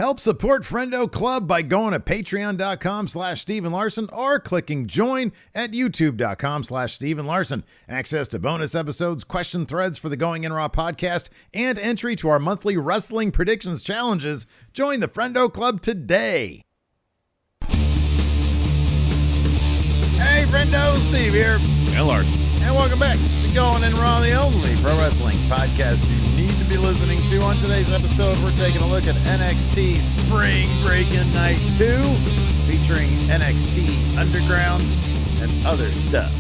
Help support Friendo Club by going to patreon.com/Steven Larson or clicking join at youtube.com/Steven Larson. Access to bonus episodes, question threads for the Going In Raw podcast, and entry to our monthly wrestling predictions challenges. Join the Friendo Club today. Hey, Friendo, Steve here. And Larson. And welcome back to Going In Raw, the only pro wrestling podcast you need to be listening to. On today's episode, we're taking a look at NXT Spring Breakin Night 2, featuring NXT Underground and other stuff.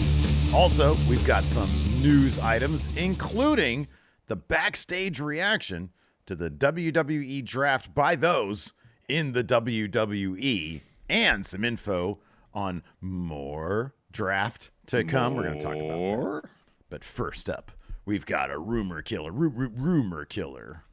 Also, we've got some news items, including the backstage reaction to the WWE draft by those in the WWE, and some info on more draft to come. We're going to talk about that. But first up, we've got a rumor killer. Rumor killer.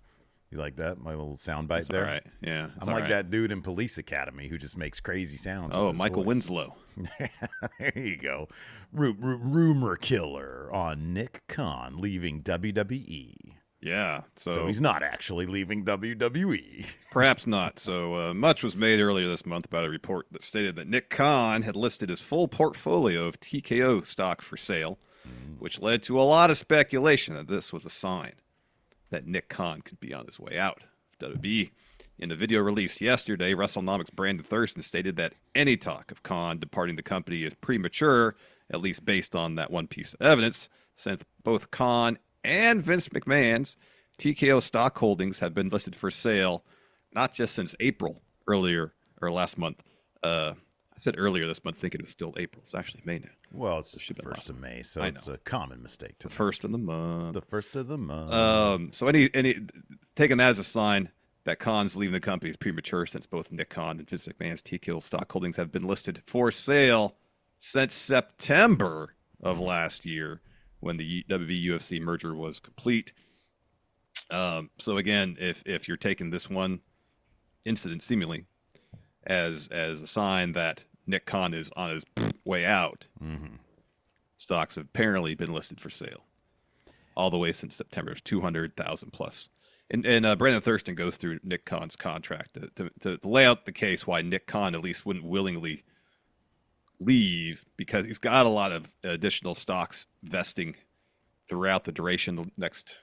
You like that? My little soundbite there? All right. Yeah. I'm like that dude in Police Academy who just makes crazy sounds. Oh, Michael Winslow. There you go. Rumor killer on Nick Khan leaving WWE. Yeah. So he's not actually leaving WWE. Perhaps not. So much was made earlier this month about a report that stated that Nick Khan had listed his full portfolio of TKO stock for sale, which led to a lot of speculation that this was a sign that Nick Khan could be on his way out of WWE. In a video released yesterday, WrestleNomics' Brandon Thurston stated that any talk of Khan departing the company is premature, at least based on that one piece of evidence, since both Khan and Vince McMahon's TKO stock holdings have been listed for sale, not just since April, last month. I said earlier this month, thinking it was still April. It's actually May now. Well, it's just the 1st of May, so it's a common mistake. It's the first of the month. It's the first of the month. So any taking that as a sign that Khan's leaving the company is premature, since both Nick Khan and Vince McMahon's TKO stock holdings have been listed for sale since September of last year, when the WWE UFC merger was complete. So again, if you're taking this one incident seemingly as a sign that Nick Khan is on his way out, stocks have apparently been listed for sale all the way since September. It's 200,000 plus. And Brandon Thurston goes through Nick Khan's contract to lay out the case why Nick Khan at least wouldn't willingly leave, because he's got a lot of additional stocks vesting throughout the duration of the next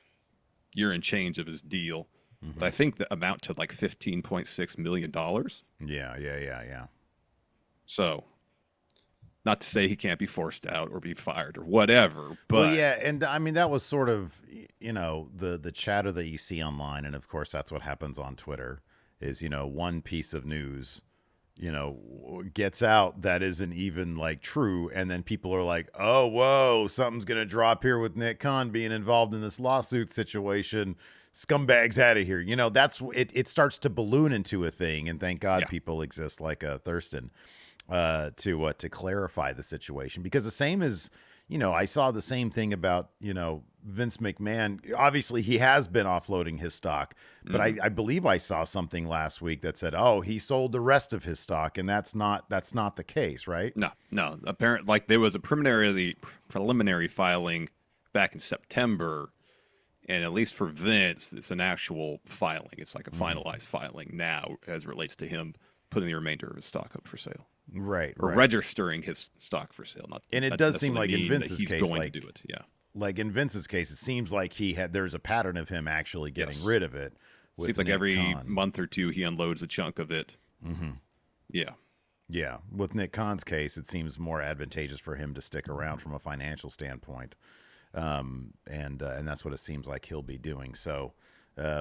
year and change of his deal. But I think the amount to like $15.6 million. Yeah. So, not to say he can't be forced out or be fired or whatever, but well, yeah, and I mean that was sort of, the chatter that you see online, and of course that's what happens on Twitter, is one piece of news gets out that isn't even like true, and then people are like, oh, whoa, something's gonna drop here with Nick Khan being involved in this lawsuit situation, scumbags out of here. That's it starts to balloon into a thing, and thank God people exist like Thurston to clarify the situation, because the same as I saw the same thing about Vince McMahon. Obviously, he has been offloading his stock, but I believe I saw something last week that said, oh, he sold the rest of his stock, and that's not the case, right? No. Apparently, like, there was a preliminary filing back in September, and at least for Vince, it's an actual filing. It's like a finalized filing now, as it relates to him putting the remainder of his stock up for sale. Right. Or registering his stock for sale. And it does seem like in Vince's case, he's going to do it. Yeah. Like in Vince's case, it seems like there's a pattern of him actually getting rid of it. Seems like every month or two he unloads a chunk of it. Yeah. With Nick Khan's case, it seems more advantageous for him to stick around from a financial standpoint. And that's what it seems like he'll be doing. So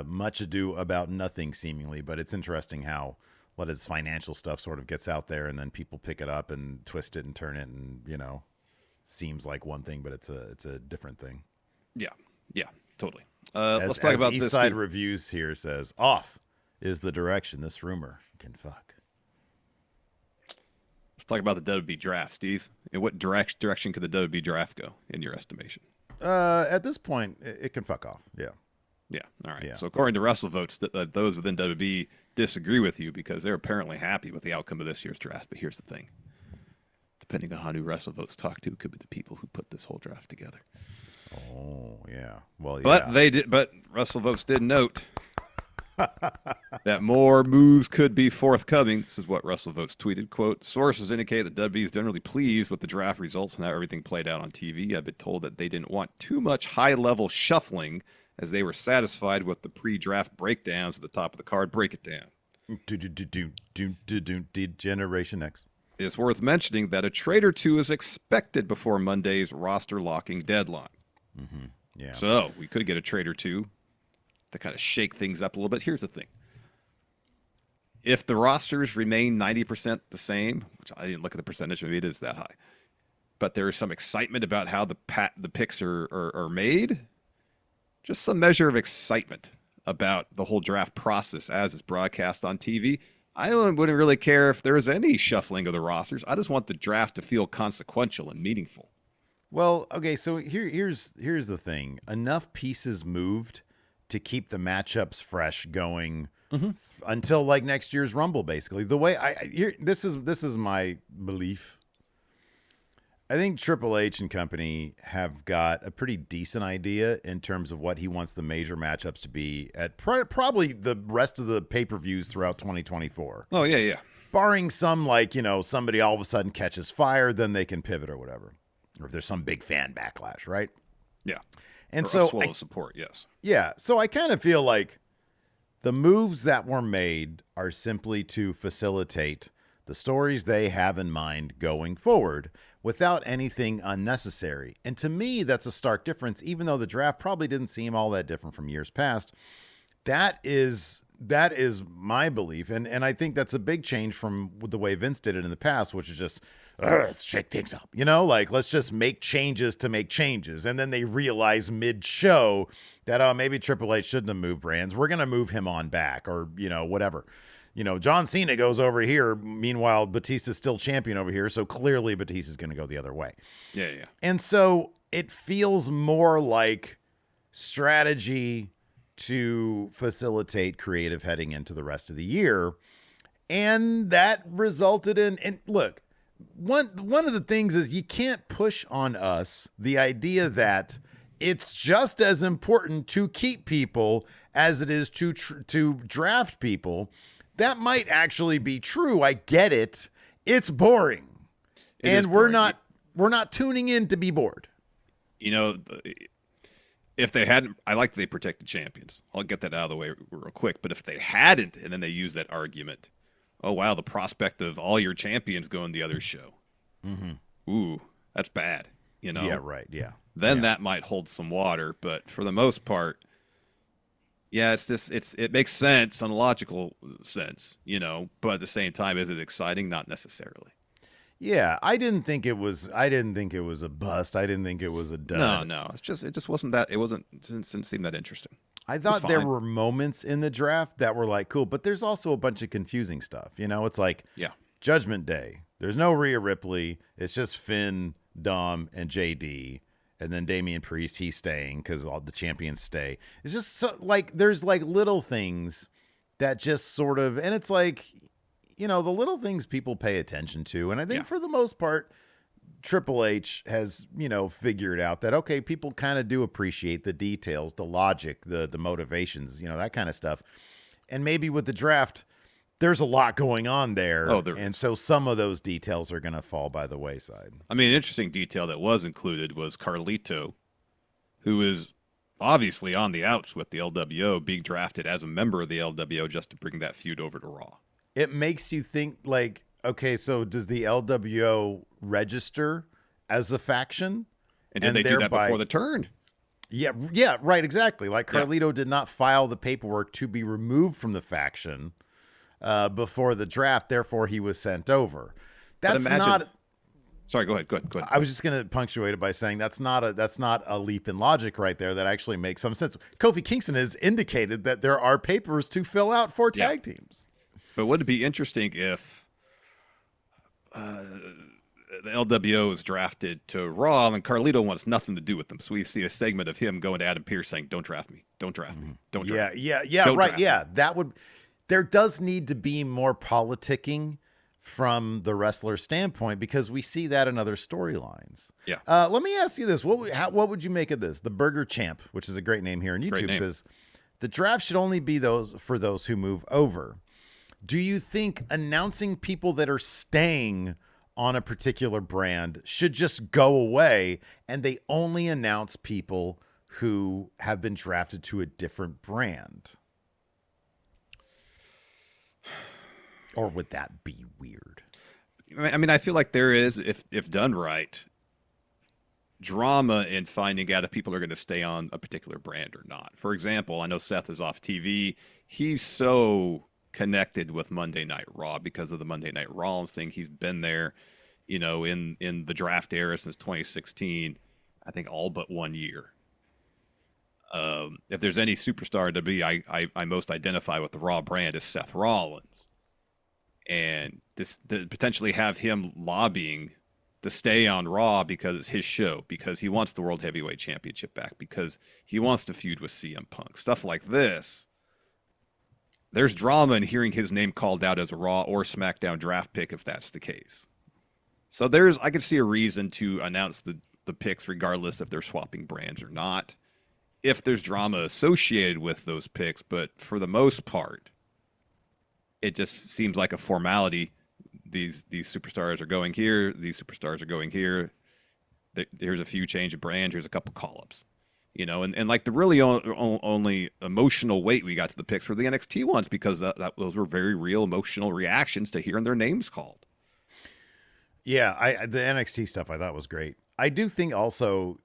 much ado about nothing, seemingly, but it's interesting how what his financial stuff sort of gets out there, and then people pick it up and twist it and turn it, and seems like one thing, but it's a different thing. Yeah, totally. Let's talk about this. Eastside Reviews here says, off is the direction this rumor can fuck. Let's talk about the WWE draft, Steve. In what direction could the WWE draft go, in your estimation? At this point, it can fuck off. Yeah. All right. Yeah. So according to WrestleVotes, those within WWE disagree with you, because they're apparently happy with the outcome of this year's draft. But here's the thing. Depending on who WrestleVotes talk to, could be the people who put this whole draft together. Oh, yeah. Well, yeah. But WrestleVotes did note that more moves could be forthcoming. This is what WrestleVotes tweeted. Quote, sources indicate that WWE is generally pleased with the draft results and how everything played out on TV. I've been told that they didn't want too much high-level shuffling as they were satisfied with the pre-draft breakdowns at the top of the card. Break it down. Generation X. It's worth mentioning that a trade or two is expected before Monday's roster locking deadline. Mm-hmm. Yeah. So we could get a trade or two to kind of shake things up a little bit. Here's the thing. If the rosters remain 90% the same, which I didn't look at the percentage, maybe it is that high, but there is some excitement about how the picks are made, just some measure of excitement about the whole draft process as it's broadcast on TV. I wouldn't really care if there's any shuffling of the rosters. I just want the draft to feel consequential and meaningful. Well, okay, so here's the thing. Enough pieces moved to keep the matchups fresh going until like next year's Rumble, basically. The way this is my belief. I think Triple H and company have got a pretty decent idea in terms of what he wants the major matchups to be at probably the rest of the pay-per-views throughout 2024. Oh, yeah. Barring some, like, somebody all of a sudden catches fire, then they can pivot or whatever. Or if there's some big fan backlash, right? Yeah. And or so swallow support, yes. Yeah. So I kind of feel like the moves that were made are simply to facilitate the stories they have in mind going forward without anything unnecessary. And to me, that's a stark difference, even though the draft probably didn't seem all that different from years past. That is my belief. And I think that's a big change from the way Vince did it in the past, which is just, let's shake things up, like, let's just make changes to make changes. And then they realize mid-show that, maybe Triple H shouldn't have moved brands. We're going to move him on back or, whatever. John Cena goes over here. Meanwhile, Batista's still champion over here. So clearly Batista's going to go the other way. Yeah. And so it feels more like strategy to facilitate creative heading into the rest of the year. And that resulted in, and look, one of the things is you can't push on us the idea that it's just as important to keep people as it is to draft people. That might actually be true. I get it. It's boring. And we're not tuning in to be bored. If they hadn't, I like that they protected champions. I'll get that out of the way real quick. But if they hadn't, and then they use that argument, oh, wow, the prospect of all your champions going the other show. Mm-hmm. Ooh, that's bad. Yeah, right. Yeah. Then that might hold some water. But for the most part, yeah, it makes sense on a logical sense, but at the same time, is it exciting? Not necessarily. Yeah, I didn't think it was a bust. I didn't think it was a dud. No. It just wasn't that. Didn't seem that interesting. I thought there were moments in the draft that were like cool, but there's also a bunch of confusing stuff. It's like Judgment Day. There's no Rhea Ripley. It's just Finn, Dom, and JD. And then Damian Priest, he's staying because all the champions stay. It's just so, like, there's like little things that just sort of, and it's like, the little things people pay attention to. And I think for the most part, Triple H has, figured out that, okay, people kind of do appreciate the details, the logic, the motivations, that kind of stuff. And maybe with the draft, there's a lot going on there. Oh, and so some of those details are going to fall by the wayside. I mean, an interesting detail that was included was Carlito, who is obviously on the outs with the LWO, being drafted as a member of the LWO just to bring that feud over to Raw. It makes you think, like, okay, so does the LWO register as a faction? And did they do that before the turn? Yeah, right, exactly. Like, Carlito did not file the paperwork to be removed from the faction before the draft, therefore he was sent over. That's not. Sorry, go ahead. I was just going to punctuate it by saying that's not a leap in logic right there. That actually makes some sense. Kofi Kingston has indicated that there are papers to fill out for tag teams. But would it be interesting if the LWO is drafted to Raw and Carlito wants nothing to do with them? So we see a segment of him going to Adam Pearce saying, "Don't draft me. Don't draft me. Don't draft me." Yeah, right. Yeah, that would. There does need to be more politicking from the wrestler standpoint because we see that in other storylines. Yeah. Let me ask you this: what would you make of this? The Burger Champ, which is a great name here on YouTube, says The draft should only be for those who move over. Do you think announcing people that are staying on a particular brand should just go away and they only announce people who have been drafted to a different brand? Or would that be weird? I mean, I feel like there is, if done right, drama in finding out if people are going to stay on a particular brand or not. For example, I know Seth is off TV. He's so connected with Monday Night Raw because of the Monday Night Rollins thing. He's been there, you know, in the draft era since 2016, I think all but 1 year. If there's any superstar to be, I most identify with the Raw brand is Seth Rollins. And this to potentially have him lobbying to stay on Raw because it's his show, because he wants the World Heavyweight Championship back, because he wants to feud with CM Punk, stuff like this. There's drama in hearing his name called out as a Raw or SmackDown draft pick if that's the case. So I could see a reason to announce the picks regardless if they're swapping brands or not, if there's drama associated with those picks. But for the most part, it just seems like a formality. These superstars are going here. These superstars are going here. Here's a few change of brand. Here's a couple call-ups. You know, and like the really only emotional weight we got to the picks were the NXT ones, because those were very real emotional reactions to hearing their names called. Yeah, the NXT stuff I thought was great. I do think also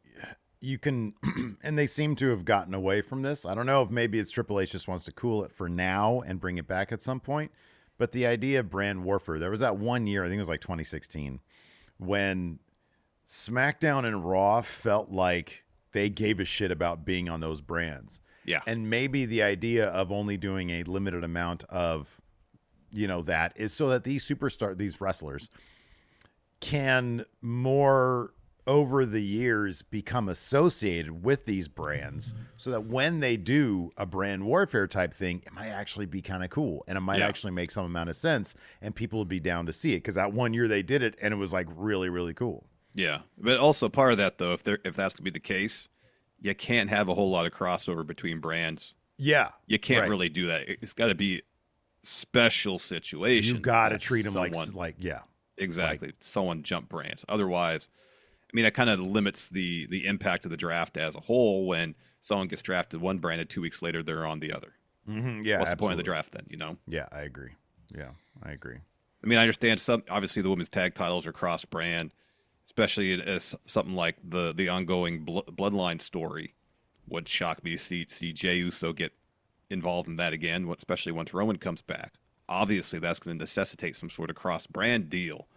you can, and they seem to have gotten away from this. I don't know if maybe it's Triple H just wants to cool it for now and bring it back at some point. But the idea of brand warfare, there was that 1 year, I think it was like 2016, when SmackDown and Raw felt like they gave a shit about being on those brands. Yeah. And maybe the idea of only doing a limited amount of, you know, that is so that these wrestlers can more over the years become associated with these brands, so that when they do a brand warfare type thing, it might actually be kind of cool and it might actually make some amount of sense and people would be down to see it, because that 1 year they did it and it was like really, really cool. Yeah, but also part of that, though, if that's to be the case, you can't have a whole lot of crossover between brands. Yeah, you can't really do that. It's got to be special situations. You got to treat them like exactly. Like, someone jump brands. Otherwise, I mean, it kind of limits the impact of the draft as a whole. When someone gets drafted one brand and 2 weeks later they're on the other. Mm-hmm. Yeah, what's the point of the draft then? You know? Yeah, I agree. Yeah, I agree. I mean, I understand obviously the women's tag titles are cross brand. Especially as something like the ongoing bloodline story would shock me to see Jey Uso get involved in that again, especially once Roman comes back. Obviously, that's going to necessitate some sort of cross-brand deal.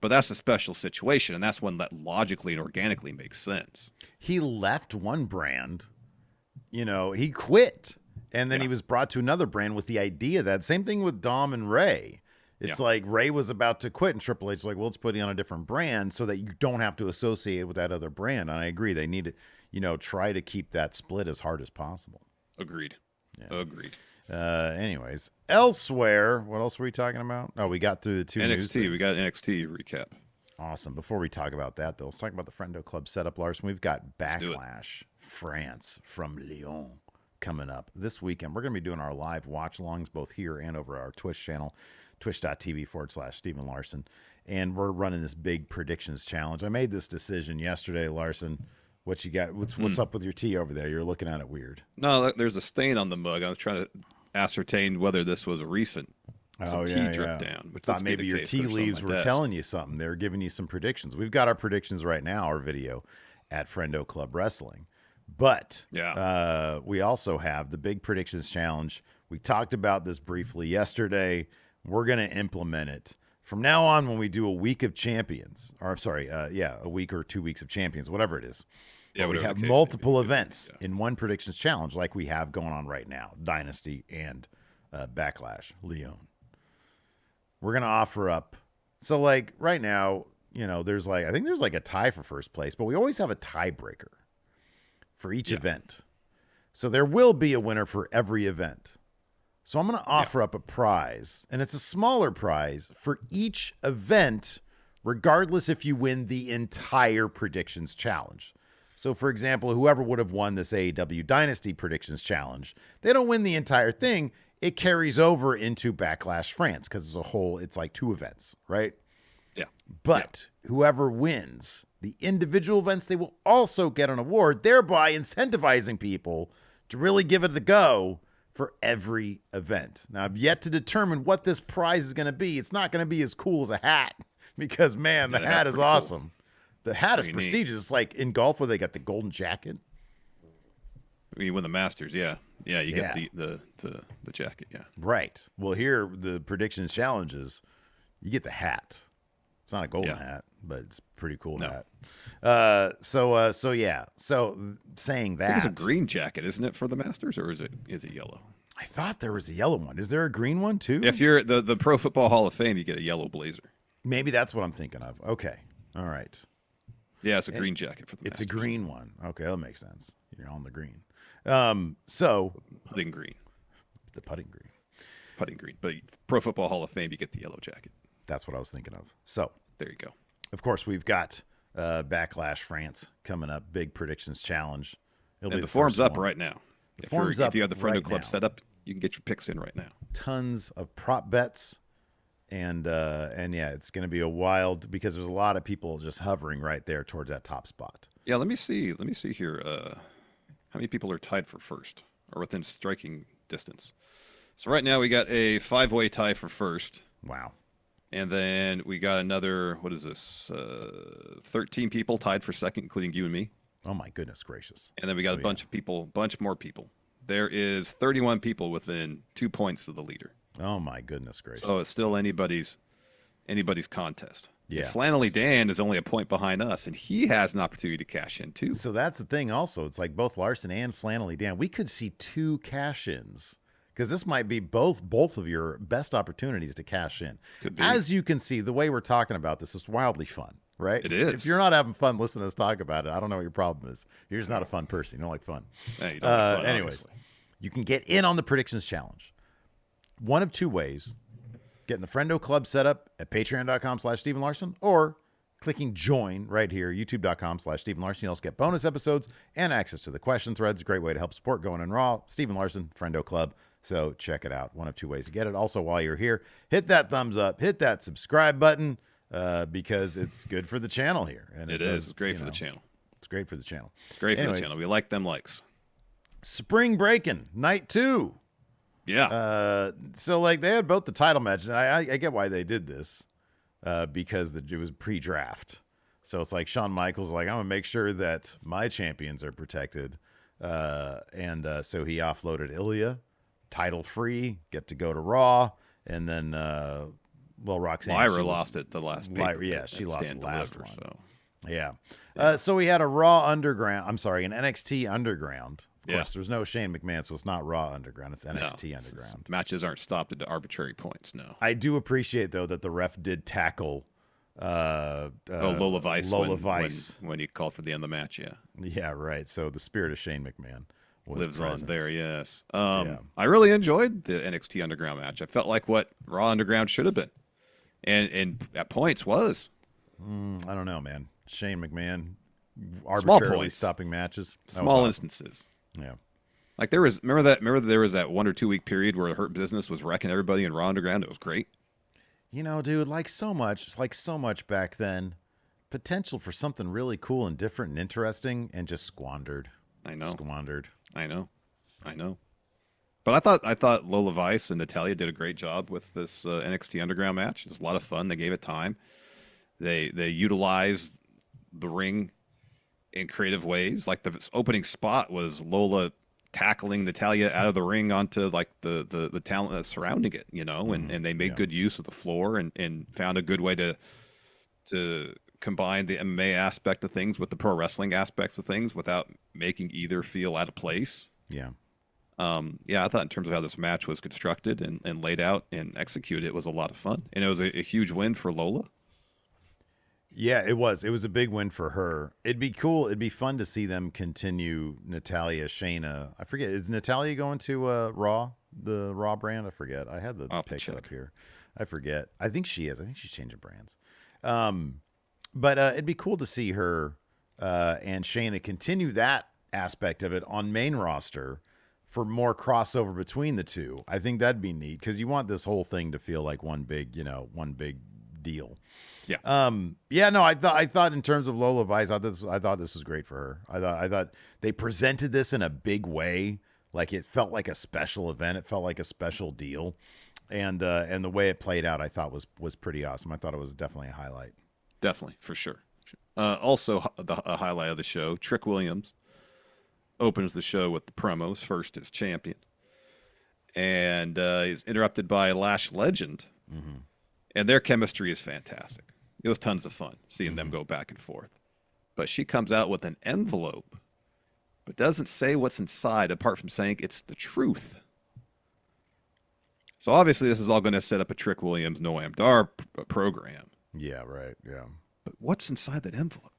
But that's a special situation, and that's one that logically and organically makes sense. He left one brand, you know, he quit, and then he was brought to another brand with the idea that same thing with Dom and Ray. It's like Ray was about to quit and Triple H like, well, let's put you on a different brand so that you don't have to associate with that other brand. And I agree. They need to, you know, try to keep that split as hard as possible. Agreed. Yeah. Agreed. Anyways, elsewhere, what else were we talking about? Oh, we got through the two NXT. We got NXT recap. Awesome. Before we talk about that, though, let's talk about the Friendo Club setup, Larson. We've got Backlash France from Lyon coming up this weekend. We're going to be doing our live watch-alongs both here and over our Twitch channel. Twitch.tv/Stephen Larson. And we're running this big predictions challenge. I made this decision yesterday, Larson. What you got? What's up with your tea over there? You're looking at it weird. No, there's a stain on the mug. I was trying to ascertain whether this was a recent tea drip down. Which thought maybe your tea leaves were telling you something. They're giving you some predictions. We've got our predictions right now, our video at Friendo Club Wrestling. But we also have the big predictions challenge. We talked about this briefly yesterday. We're going to implement it from now on when we do a week of champions, or I'm sorry, a week or 2 weeks of champions, whatever it is. Yeah, we have multiple events in one predictions challenge like we have going on right now, Dynasty and Backlash, Lyon. We're going to offer up. So like right now, you know, there's like, I think there's like a tie for first place, but we always have a tiebreaker for each event. So there will be a winner for every event. So I'm going to offer up a prize, and it's a smaller prize for each event, regardless if you win the entire predictions challenge. So, for example, whoever would have won this AEW Dynasty Predictions Challenge, they don't win the entire thing. It carries over into Backlash France because as a whole, it's like 2 events, right? Yeah. But whoever wins the individual events, they will also get an award, thereby incentivizing people to really give it a go for every event. Now, I've yet to determine what this prize is going to be. It's not going to be as cool as a hat because, man, the hat is awesome. Cool. The hat is prestigious. It's like in golf where they got the golden jacket. When you win the Masters, yeah. Yeah, you get the jacket, yeah. Right. Well, here, the predictions challenges, you get the hat. It's not a golden hat, but it's a pretty cool hat. So saying that, it's a green jacket, isn't it, for the Masters, or is it yellow? I thought there was a yellow one. Is there a green one too? If you're the Pro Football Hall of Fame, you get a yellow blazer. Maybe that's what I'm thinking of. Okay, all right. Yeah, it's a green jacket for the Masters. It's a green one. Okay, that makes sense. You're on the green. So putting green, the putting green. But Pro Football Hall of Fame, you get the yellow jacket. That's what I was thinking of. So there you go. Of course, we've got Backlash France coming up. Big predictions challenge. And the form's up right now. If you have the Friendo Club set up, you can get your picks in right now. Tons of prop bets. And yeah, it's going to be a wild because there's a lot of people just hovering right there towards that top spot. Yeah, let me see here. How many people are tied for first or within striking distance? So right now we got a 5-way tie for first. Wow. And then we got another, 13 people tied for second, including you and me. Oh my goodness gracious. And then we got a bunch more people. There is 31 people within 2 points of the leader. Oh my goodness gracious. So it's still anybody's contest. Yeah. Flannelly Dan is only a point behind us, and he has an opportunity to cash in too. So that's the thing also. It's like both Larson and Flannelly Dan. We could see 2 cash-ins because this might be both of your best opportunities to cash in. Could be. As you can see, the way we're talking about this is wildly fun, right? It is. If you're not having fun listening to us talk about it, I don't know what your problem is. You're just not a fun person. You don't like fun. Hey, you don't like fun, anyways, obviously. You can get in on the predictions challenge. One of 2 ways. Getting the Friendo Club set up at patreon.com/Stephen Larson or clicking join right here, youtube.com/Stephen Larson. You also get bonus episodes and access to the question threads. A great way to help support Going in Raw. Stephen Larson, Friendo Club. So check it out. One of 2 ways to get it. Also, while you're here, hit that thumbs up, hit that subscribe button because it's good for the channel here. And it is. It's great for the channel. It's great for the channel. Great for the channel. We like them likes. Spring Breakin', night 2. Yeah. So like they had both the title matches, and I get why they did this because it was pre-draft. So it's like Shawn Michaels like, I'm gonna make sure that my champions are protected, and so he offloaded Ilya, title free, get to go to Raw, and then Roxanne Lyra lost it the last. Yeah, she lost the last one. So. Yeah. So we had a Raw Underground. I'm sorry, an NXT Underground. Of course, there's no Shane McMahon, so it's not Raw Underground. It's NXT Underground. Matches aren't stopped at arbitrary points, no. I do appreciate, though, that the ref did tackle Lola Vice when he called for the end of the match, yeah. Yeah, right. So the spirit of Shane McMahon lives present. On there, yes. I really enjoyed the NXT Underground match. I felt like what Raw Underground should have been. And at points was. I don't know, man. Shane McMahon arbitrarily stopping matches. Small instances. Yeah. Like there was remember there was that 1 or 2 week period where Hurt Business was wrecking everybody in Raw Underground. It was great. You know, dude, so much back then, potential for something really cool and different and interesting and just squandered. I know. I know. But I thought Lola Vice and Natalya did a great job with this NXT Underground match. It was a lot of fun. They gave it time. They utilized the ring in creative ways. Like the opening spot was Lola tackling Natalya out of the ring onto like the talent that's surrounding it, and they made good use of the floor and found a good way to combine the MMA aspect of things with the pro wrestling aspects of things without making either feel out of place. Yeah. I thought in terms of how this match was constructed and laid out and executed, it was a lot of fun. And it was a huge win for Lola. Yeah, it was. It was a big win for her. It'd be cool. It'd be fun to see them continue Natalya, Shayna. I forget. Is Natalya going to Raw, the Raw brand? I forget. I had the picks up here. I forget. I think she is. I think she's changing brands. But it'd be cool to see her and Shayna continue that aspect of it on main roster for more crossover between the two. I think that'd be neat because you want this whole thing to feel like one big deal. Yeah. Yeah, no, I thought in terms of Lola Vice, I thought this was great for her. I thought they presented this in a big way. Like it felt like a special event. It felt like a special deal. And the way it played out, I thought was pretty awesome. I thought it was definitely a highlight. Definitely, for sure. Also, a highlight of the show, Trick Williams opens the show with the promos, first as champion. And he's interrupted by Lash Legend. Mm-hmm. And their chemistry is fantastic. It was tons of fun seeing them go back and forth. But she comes out with an envelope, but doesn't say what's inside apart from saying it's the truth. So obviously this is all going to set up a Trick Williams Noam Dar program. Yeah, right. Yeah. But what's inside that envelope?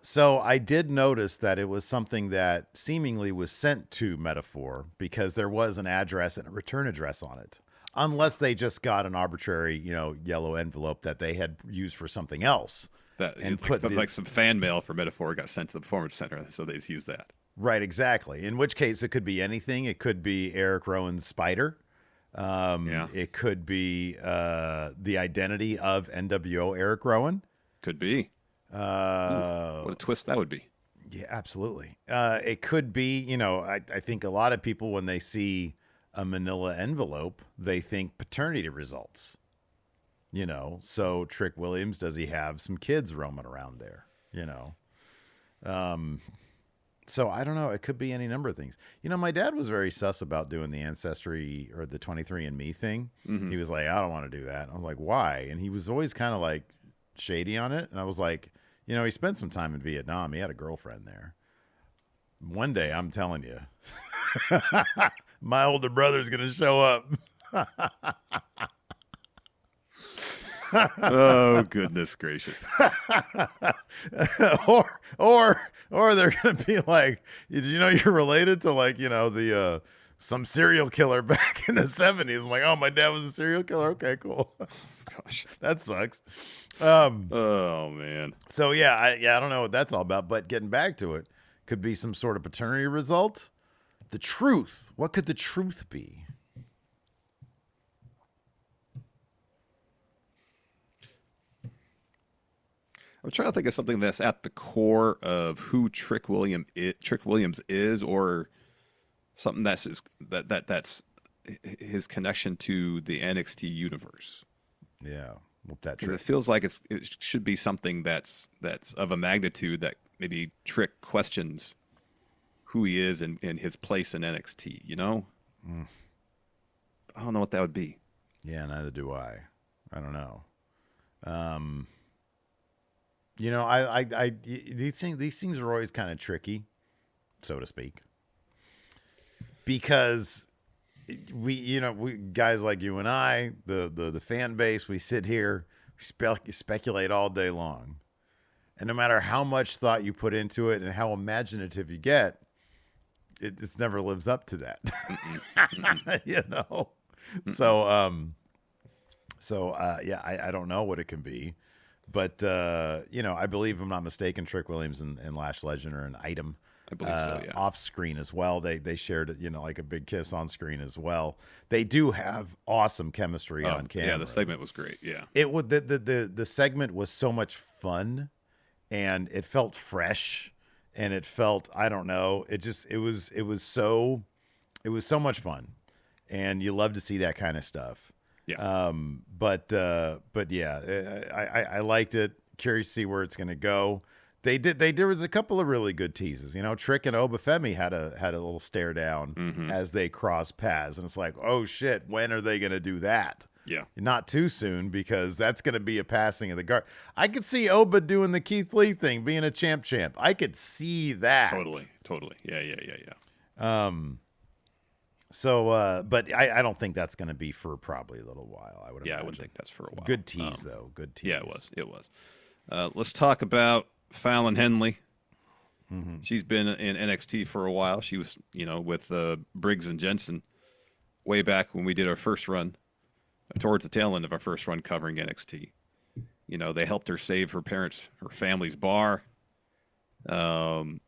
So I did notice that it was something that seemingly was sent to Metaphor because there was an address and a return address on it. Unless they just got an arbitrary, yellow envelope that they had used for something else. And like some fan mail for Metaphor got sent to the Performance Center, so they just used that. Right, exactly. In which case, it could be anything. It could be Eric Rowan's spider. It could be the identity of NWO Eric Rowan. Could be. What a twist that would be. Yeah, absolutely. It could be, I think a lot of people, when they see a manila envelope, they think paternity results. So Trick Williams, does he have some kids roaming around there? So I don't know. It could be any number of things. My dad was very sus about doing the ancestry or the 23andMe thing. Mm-hmm. He was like, I don't want to do that. I was like, why? And he was always kind of like shady on it. And I was like, he spent some time in Vietnam. He had a girlfriend there. One day, I'm telling you, my older brother's going to show up. Oh, goodness gracious. or they're going to be like, did you know you're related to the some serial killer back in the 70s? I'm like, oh, my dad was a serial killer? Okay, cool. Gosh, that sucks. Oh, man. So, I don't know what that's all about, but getting back to it, could be some sort of paternity result. The truth. What could the truth be? I'm trying to think of something that's at the core of who Trick Williams is, or something that's his connection to the NXT universe. Yeah, that because it feels like it should be something that's of a magnitude that maybe Trick questions who he is and his place in NXT. I don't know what that would be. Yeah, neither do I. I don't know. These things are always kind of tricky, so to speak, because we guys like you and I, the fan base, we sit here, speculate all day long, and no matter how much thought you put into it and how imaginative you get, it just never lives up to that. I don't know what it can be. But, I believe, if I'm not mistaken, Trick Williams and Lash Legend are an item. I believe so, yeah. Off screen as well. They shared, like a big kiss on screen as well. They do have awesome chemistry on camera. Yeah, the segment was great. Yeah. It would the segment was so much fun, and it felt fresh, and it felt, I don't know, it was so much fun, and you love to see that kind of stuff. Yeah. But yeah, I liked it. Curious to see where it's going to go. There was a couple of really good teases. Trick and Obafemi had a little stare down as they crossed paths, and it's like, oh shit, when are they going to do that? Yeah. Not too soon, because that's going to be a passing of the guard. I could see Oba doing the Keith Lee thing, being a champ. I could see that. Totally. Yeah. So, but I don't think that's going to be for probably a little while. I would imagine. I wouldn't think that's for a while. Good tease, though. Good tease. Yeah, it was. Let's talk about Fallon Henley. Mm-hmm. She's been in NXT for a while. She was, with Briggs and Jensen way back when we did our first run, towards the tail end of our first run covering NXT. They helped her save her family's bar. And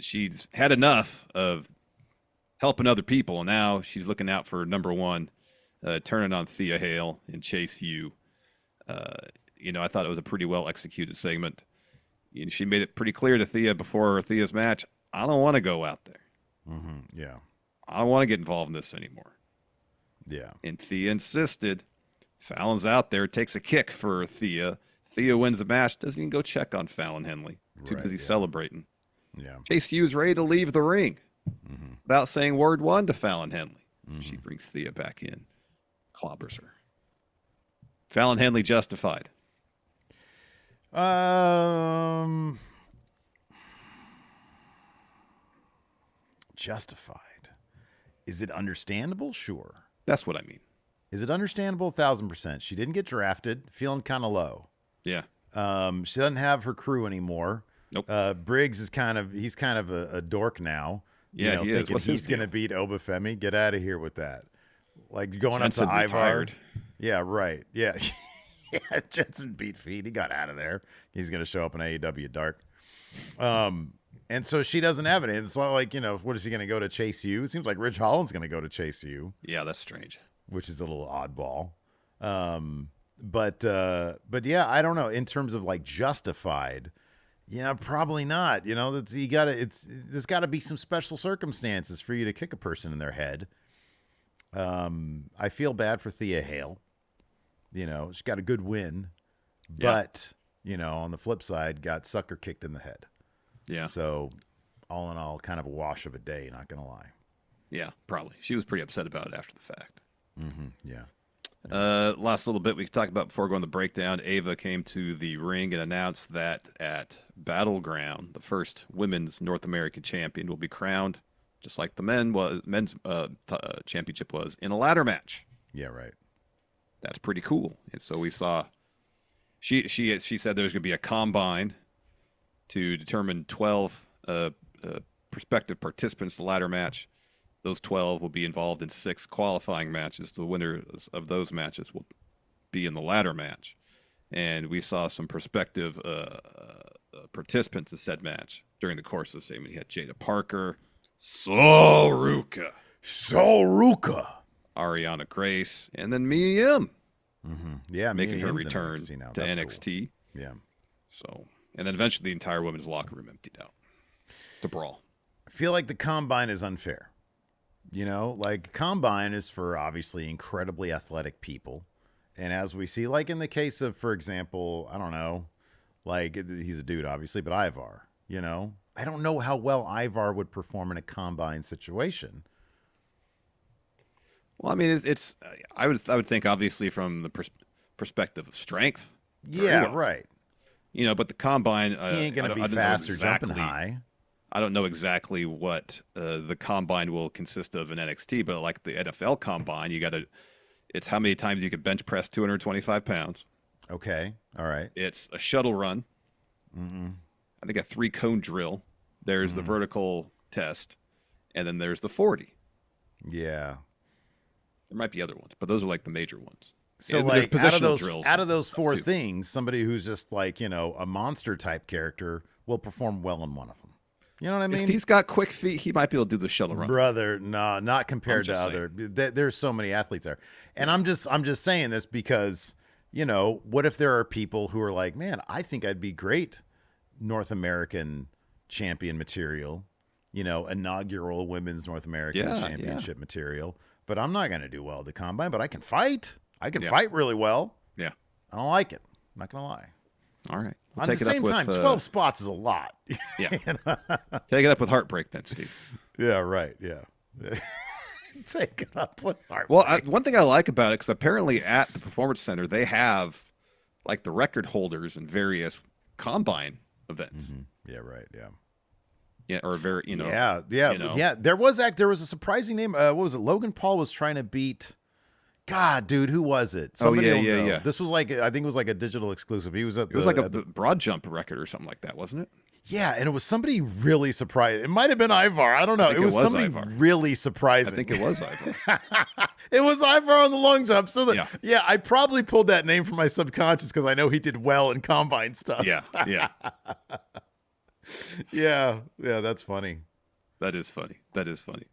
she's had enough of helping other people, and now she's looking out for number one, turning on Thea Hale and Chase U. I thought it was a pretty well executed segment. She made it pretty clear to Thea before Thea's match, I don't want to go out there. Mm-hmm. Yeah. I don't want to get involved in this anymore. Yeah. And Thea insisted. Fallon's out there, takes a kick for Thea. Thea wins the match, doesn't even go check on Fallon Henley. Too busy celebrating. Yeah. Chase U's ready to leave the ring without saying word one to Fallon Henley. She brings Thea back in, clobbers her. Fallon Henley justified. Justified. Is it understandable? Sure. That's what I mean. Is it understandable? 1,000%. She didn't get drafted, feeling kind of low. Yeah. She doesn't have her crew anymore. Nope. Briggs is kind of a dork now. Yeah, he is. What's he's going to beat Obafemi. Get out of here with that. Like going Jensen up to Ivar. retired. Yeah, right. Yeah. Yeah, Jensen beat feet. He got out of there. He's going to show up in AEW Dark. And so she doesn't have it. It's not like, what is he going to go to Chase U? It seems like Ridge Holland's going to go to Chase U. Yeah, that's strange. Which is a little oddball. But yeah, I don't know. In terms of like justified, probably not. There's got to be some special circumstances for you to kick a person in their head. I feel bad for Thea Hale. She got a good win, but on the flip side, got sucker kicked in the head. Yeah. So all in all, kind of a wash of a day. Not gonna lie. Yeah, probably. She was pretty upset about it after the fact. Mm-hmm. Yeah. Last little bit we could talk about before going to the breakdown. Ava came to the ring and announced that at Battleground, the first women's North American champion will be crowned, just like the men's championship was, in a ladder match. Yeah, right. That's pretty cool. And so we saw. She said there's going to be a combine to determine 12 prospective participants in the ladder match. Those 12 will be involved in 6 qualifying matches. The winners of those matches will be in the ladder match. And we saw some prospective participants in said match during the course of the segment. You had Jada Parker, Soruka, Ariana Grace, and then Mia Yim. Mm-hmm. Yeah, making Mia her Yim's in return NXT now. to That's NXT. cool. Yeah. So, and then eventually the entire women's locker room emptied out to brawl. I feel like the combine is unfair. Like combine is for obviously incredibly athletic people. And as we see, like in the case of, for example, I don't know, like he's a dude, obviously, but Ivar, I don't know how well Ivar would perform in a combine situation. Well, I mean, it's I would think obviously from the perspective of strength. Yeah, well. Right. But the combine, he ain't going to be fast or jumping high. I don't know exactly what the combine will consist of in NXT, but like the NFL combine, it's how many times you could bench press 225 pounds. Okay. All right. It's a shuttle run. Mm-hmm. I think a 3-cone drill. There's the vertical test, and then there's the 40. Yeah. There might be other ones, but those are like the major ones. So and like out of those 4 too. things, somebody who's just like, a monster type character will perform well in one of them. You know what I mean? If he's got quick feet, he might be able to do the shuttle run. Brother, no, not compared to other. There's so many athletes there. And I'm just saying this because, what if there are people who are like, man, I think I'd be great North American champion material, inaugural women's North American championship material, but I'm not going to do well at the combine, but I can fight. I can fight really well. Yeah. I don't like it. I'm not going to lie. All right. At the same time, 12 spots is a lot. Yeah. Take it up with Heartbreak then, Steve. Yeah, right. Yeah. Take it up with Heartbreak. Well, one thing I like about it, because apparently at the Performance Center, they have like the record holders in various combine events. Mm-hmm. Yeah, right. Yeah. Yeah, or very, Yeah. There was a surprising name. What was it? Logan Paul was trying to beat. God, dude, who was it? Somebody will know. This was like, I think it was like a digital exclusive. He was at it was like a broad jump record or something like that, wasn't it? Yeah, and it was somebody really surprised. It might have been Ivar. I don't know. think It was somebody Ivar. really I surprising. think it was Ivar. It was Ivar on the long jump. So that, Yeah. yeah, I probably pulled that name from my subconscious because I know he did well in combine stuff. Yeah, yeah. Yeah, that's funny. That is funny. That is funny.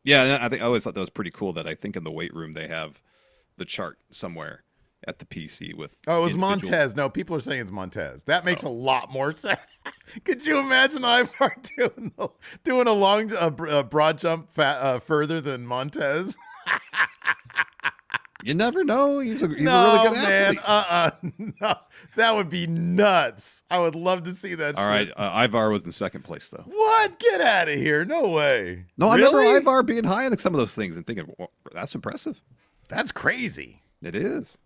Yeah, I always thought that was pretty cool that I think in the weight room they have the chart somewhere at the PC with. Oh, it was individual- Montez. No, people are saying it's Montez. That makes a lot more sense. Could you imagine Ivar doing a broad jump further than Montez? You never know. He's a really No, good man. athlete. No, that would be nuts. I would love to see that. All shit. right, Ivar was in second place though. What? Get out of here. No way. No, I Really? remember Ivar being high on some of those things and thinking, well, that's impressive. That's crazy. It is.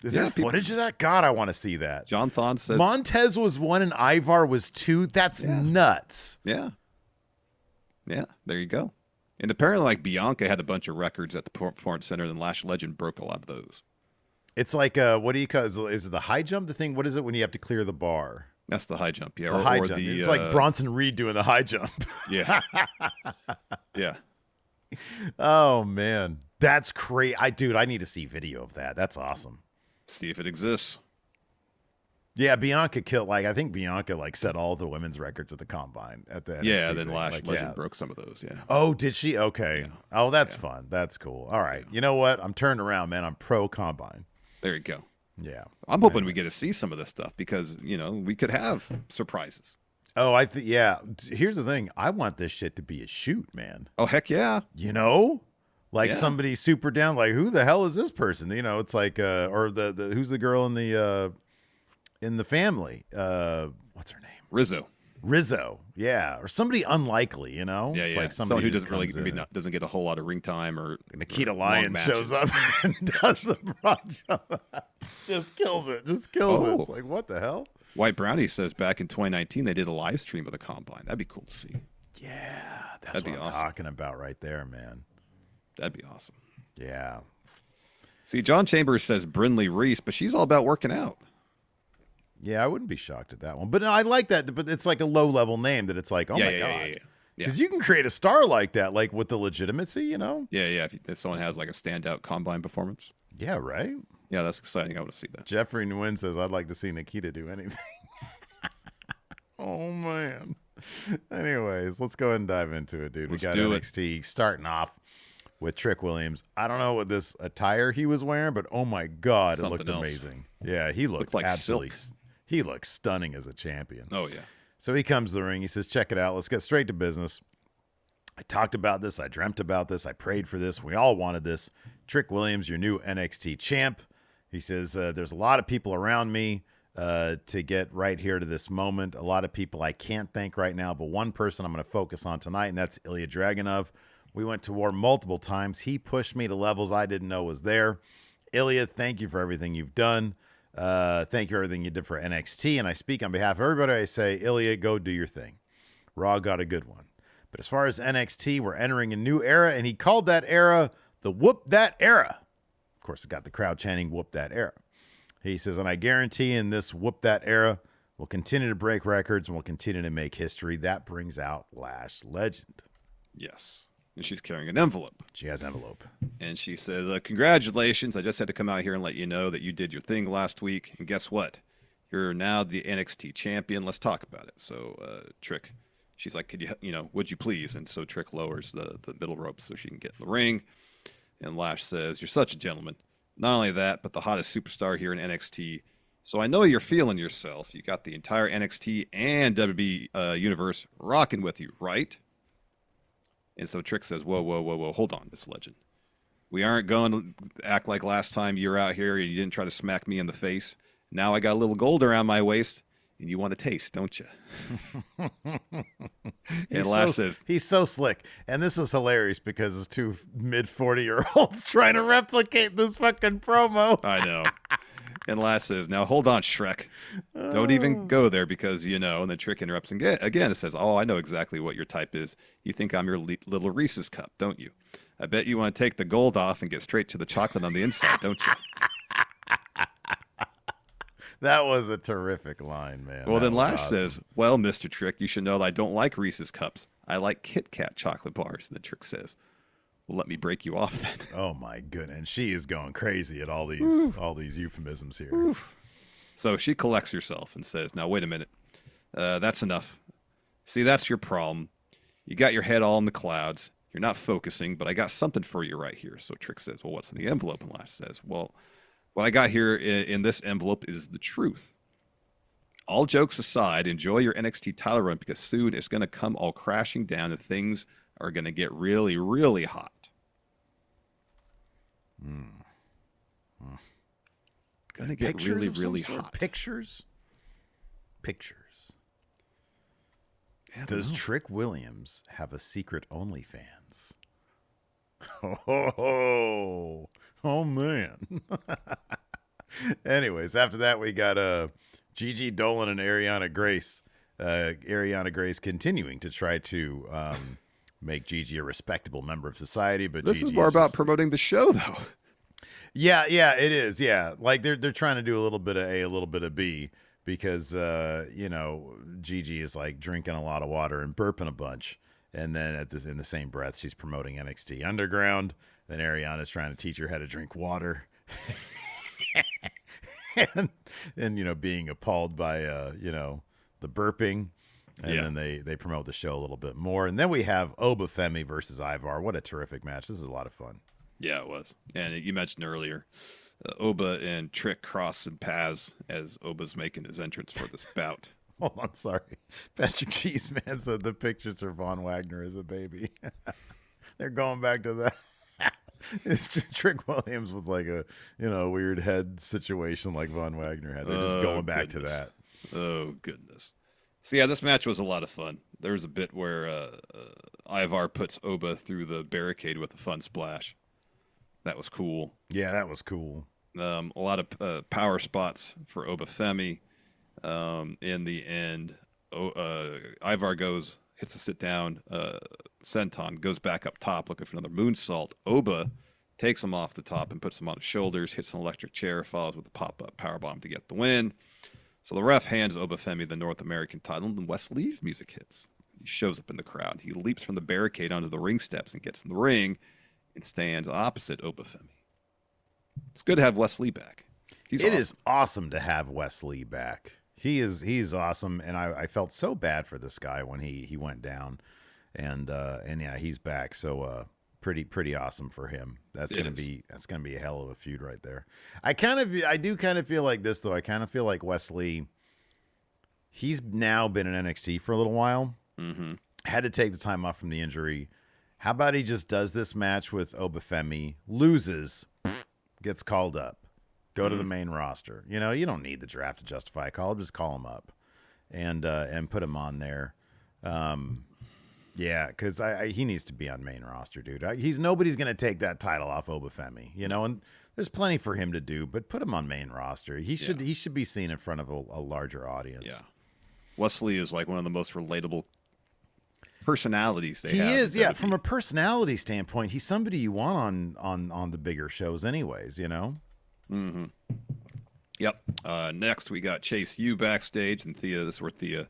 Is Yeah, there people- footage of that? God, I want to see that. John Thon says, Montez was 1 and Ivar was 2. That's nuts. yeah. Yeah, there you go. And apparently, like, Bianca had a bunch of records at the Performance Center, and Lash Legend broke a lot of those. It's like, what do you call it? Is it the high jump? The thing? What is it when you have to clear the bar? That's the high jump, yeah. The high jump. It's like Bronson Reed doing the high jump. Yeah. Yeah. Oh, man. That's crazy. I need to see video of that. That's awesome. See if it exists. Yeah, Bianca killed, I think Bianca, set all the women's records at the Combine at the NXT Yeah, then thing. Lash Legend yeah. broke some of those, yeah. Oh, did she? Okay. Oh, that's fun. That's cool. All right. You know what? I'm turned around, man. I'm pro Combine. There you go. Yeah. I'm hoping we get to see some of this stuff because, we could have surprises. Oh, yeah. Here's the thing. I want this shit to be a shoot, man. Oh, heck yeah. You know? Yeah. Somebody super down, who the hell is this person? It's like, or the who's the girl in the family? What's her name? Rizzo. Yeah. Or somebody unlikely, Yeah, It's yeah. like Someone who just doesn't really comes in. maybe doesn't get a whole lot of ring time or Nikita long Lyon shows matches. up and does the broad jump. Just kills it. Oh. It's like, what the hell? White Brownie says back in 2019 they did a live stream of the Combine. That'd be cool to see. Yeah. That's That'd what be I'm awesome. talking about right there, man. That'd be awesome. Yeah. See, John Chambers says Brinley Reese, but she's all about working out. Yeah, I wouldn't be shocked at that one. But no, I like that. But it's like a low-level name that it's like, oh, my God. Yeah. Because you can create a star like that, with the legitimacy, Yeah. If someone has like a standout Combine performance. Yeah, right? Yeah, that's exciting. I want to see that. Jeffrey Nguyen says, I'd like to see Nikita do anything. Oh, man. Anyways, let's go ahead and dive into it, dude. Let's we got do it. NXT starting off with Trick Williams. I don't know what this attire he was wearing, but oh, my God, it looked Something else. amazing. Yeah, he looked like absolutely silk. He looked stunning as a champion. Oh, yeah. So he comes to the ring. He says, check it out. Let's get straight to business. I talked about this. I dreamt about this. I prayed for this. We all wanted this. Trick Williams, your new NXT champ. He says, there's a lot of people around me to get right here to this moment. A lot of people I can't thank right now, but one person I'm going to focus on tonight, and that's Ilya Dragunov. We went to war multiple times. He pushed me to levels I didn't know was there. Ilya, thank you for everything you've done. Thank you for everything you did for NXT. And I speak on behalf of everybody. I say, Ilya, go do your thing. Raw got a good one. But as far as NXT, we're entering a new era, and he called that era the Whoop That Era. Of course, it got the crowd chanting Whoop That Era. He says, and I guarantee in this Whoop That Era, we'll continue to break records and we'll continue to make history. That brings out Lash Legend. Yes. And she's carrying an envelope. She has an envelope. And she says, congratulations. I just had to come out here and let you know that you did your thing last week. And guess what? You're now the NXT champion. Let's talk about it. So, Trick, she's like, could you, would you please? And so Trick lowers the middle rope so she can get in the ring. And Lash says, you're such a gentleman. Not only that, but the hottest superstar here in NXT. So I know you're feeling yourself. You got the entire NXT and WWE universe rocking with you, right? And so Trick says, whoa, hold on, Miss Legend. We aren't going to act like last time you were out here and you didn't try to smack me in the face. Now I got a little gold around my waist, and you want a taste, don't you? And Lash says, he's so slick. And this is hilarious because it's two mid-40-year-olds trying to replicate this fucking promo. I know. And Lash says, now hold on, Shrek. Don't even go there because, And then Trick interrupts again. It says, oh, I know exactly what your type is. You think I'm your little Reese's cup, don't you? I bet you want to take the gold off and get straight to the chocolate on the inside, don't you? That was a terrific line, man. Well, That then was Lash awesome. says, well, Mr. Trick, you should know that I don't like Reese's Cups. I like Kit Kat chocolate bars. And the Trick says, well, let me break you off then. Oh my goodness. And she is going crazy at all these euphemisms here. Oof. So she collects herself and says, now, wait a minute. That's enough. See, that's your problem. You got your head all in the clouds. You're not focusing, but I got something for you right here. So Trick says, well, what's in the envelope? And Lash says, well, what I got here in this envelope is the truth. All jokes aside, enjoy your NXT title run because soon it's going to come all crashing down and things are going to get really, really hot. Going to get Pictures really, of some really sort? hot. Pictures. Yeah, I don't Does know. Trick Williams have a secret OnlyFans? Oh man. Anyways, after that we got Gigi Dolan and Ariana Grace. Ariana Grace continuing to try to make Gigi a respectable member of society, but This Gigi is more about just, promoting the show, though. yeah, it is. Yeah, like they're trying to do a little bit of A, a little bit of B, because Gigi is like drinking a lot of water and burping a bunch, and then in the same breath she's promoting NXT Underground. Then Ariana's trying to teach her how to drink water, and being appalled by the burping. And Yeah. then they promote the show a little bit more, and then we have Obafemi versus Ivar. What a terrific match! This is a lot of fun. Yeah, it was. And you mentioned earlier, Oba and Trick cross and paths as Oba's making his entrance for this bout. Hold on, sorry. Patrick Cheeseman said the pictures are Von Wagner as a baby. They're going back to that. It's Trick Williams was like a weird head situation like Von Wagner had. They're just going back to that. Oh, goodness. So, yeah, this match was a lot of fun. There was a bit where Ivar puts Oba through the barricade with a fun splash. That was cool. Yeah, that was cool. A lot of power spots for Obafemi. In the end, Ivar hits a sit down. Senton goes back up top looking for another moonsault. Oba takes him off the top and puts him on his shoulders, hits an electric chair, follows with a pop-up powerbomb to get the win. So the ref hands Obafemi the North American title, and Wes Lee's music hits. He shows up in the crowd. He leaps from the barricade onto the ring steps and gets in the ring and stands opposite Obafemi. It's good to have Wes Lee back. It is awesome to have Wes Lee back. He's awesome, and I felt so bad for this guy when he went down, and yeah, he's back. So pretty awesome for him. That's gonna be a hell of a feud right there. I do kind of feel like this though. I kind of feel like Wes Lee. He's now been in NXT for a little while. Mm-hmm. Had to take the time off from the injury. How about he just does this match with Obafemi, loses, gets called up. Go to the main roster. You don't need the draft to justify a call. Just call him up, and put him on there. Yeah, because he needs to be on main roster, dude. Nobody's gonna take that title off Obafemi. And there's plenty for him to do, but put him on main roster. He should be seen in front of a larger audience. Yeah, Wesley is like one of the most relatable personalities they he have. He is, yeah. From a personality standpoint, he's somebody you want on the bigger shows, anyways. Mm-hmm. Yep. Next, we got Chase U backstage, and Thea. This is where Thea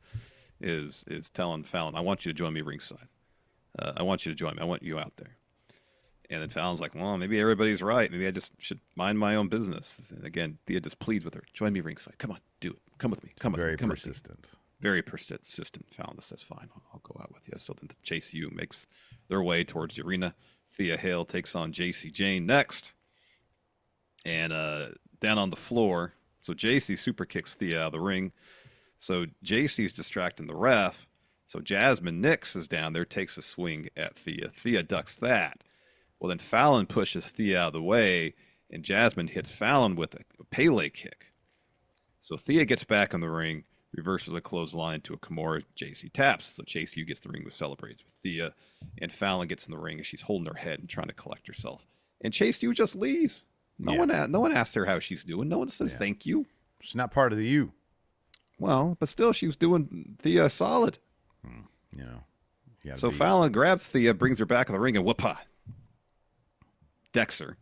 is telling Fallon, "I want you to join me ringside. I want you to join me. I want you out there." And then Fallon's like, "Well, maybe everybody's right. Maybe I just should mind my own business." And again, Thea just pleads with her, "Join me ringside. Come on, do it. Come with me. Come with me. Very Come persistent. Very persistent. Fallon says, "Fine, I'll go out with you." So then the Chase U makes their way towards the arena. Thea Hale takes on JC Jane next. And down on the floor, so JC super kicks Thea out of the ring. So JC's distracting the ref. So Jasmine Nix is down there, takes a swing at Thea. Thea ducks that. Well, then Fallon pushes Thea out of the way, and Jasmine hits Fallon with a Pele kick. So Thea gets back in the ring, reverses a clothesline to a Kimura. JC taps. So Chase U gets the ring to celebrate with Thea, and Fallon gets in the ring, and she's holding her head and trying to collect herself. And Chase U just leaves. No one asked her how she's doing. No one says thank you. She's not part of the U. Well, but still, she was doing Thea solid. So Fallon grabs Thea, brings her back in the ring, and whoop-ha. Decks her.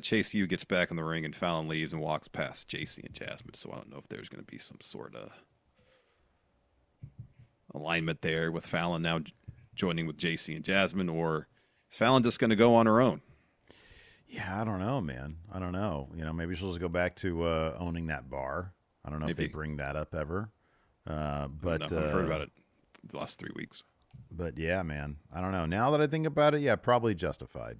Chase U gets back in the ring, and Fallon leaves and walks past JC and Jasmine. So I don't know if there's going to be some sort of alignment there with Fallon now joining with JC and Jasmine, or is Fallon just going to go on her own? Yeah, I don't know, man. I don't know. Maybe she'll just go back to owning that bar. I don't know if they bring that up ever. But I've heard about it the last 3 weeks. But yeah, man, I don't know. Now that I think about it, yeah, probably justified.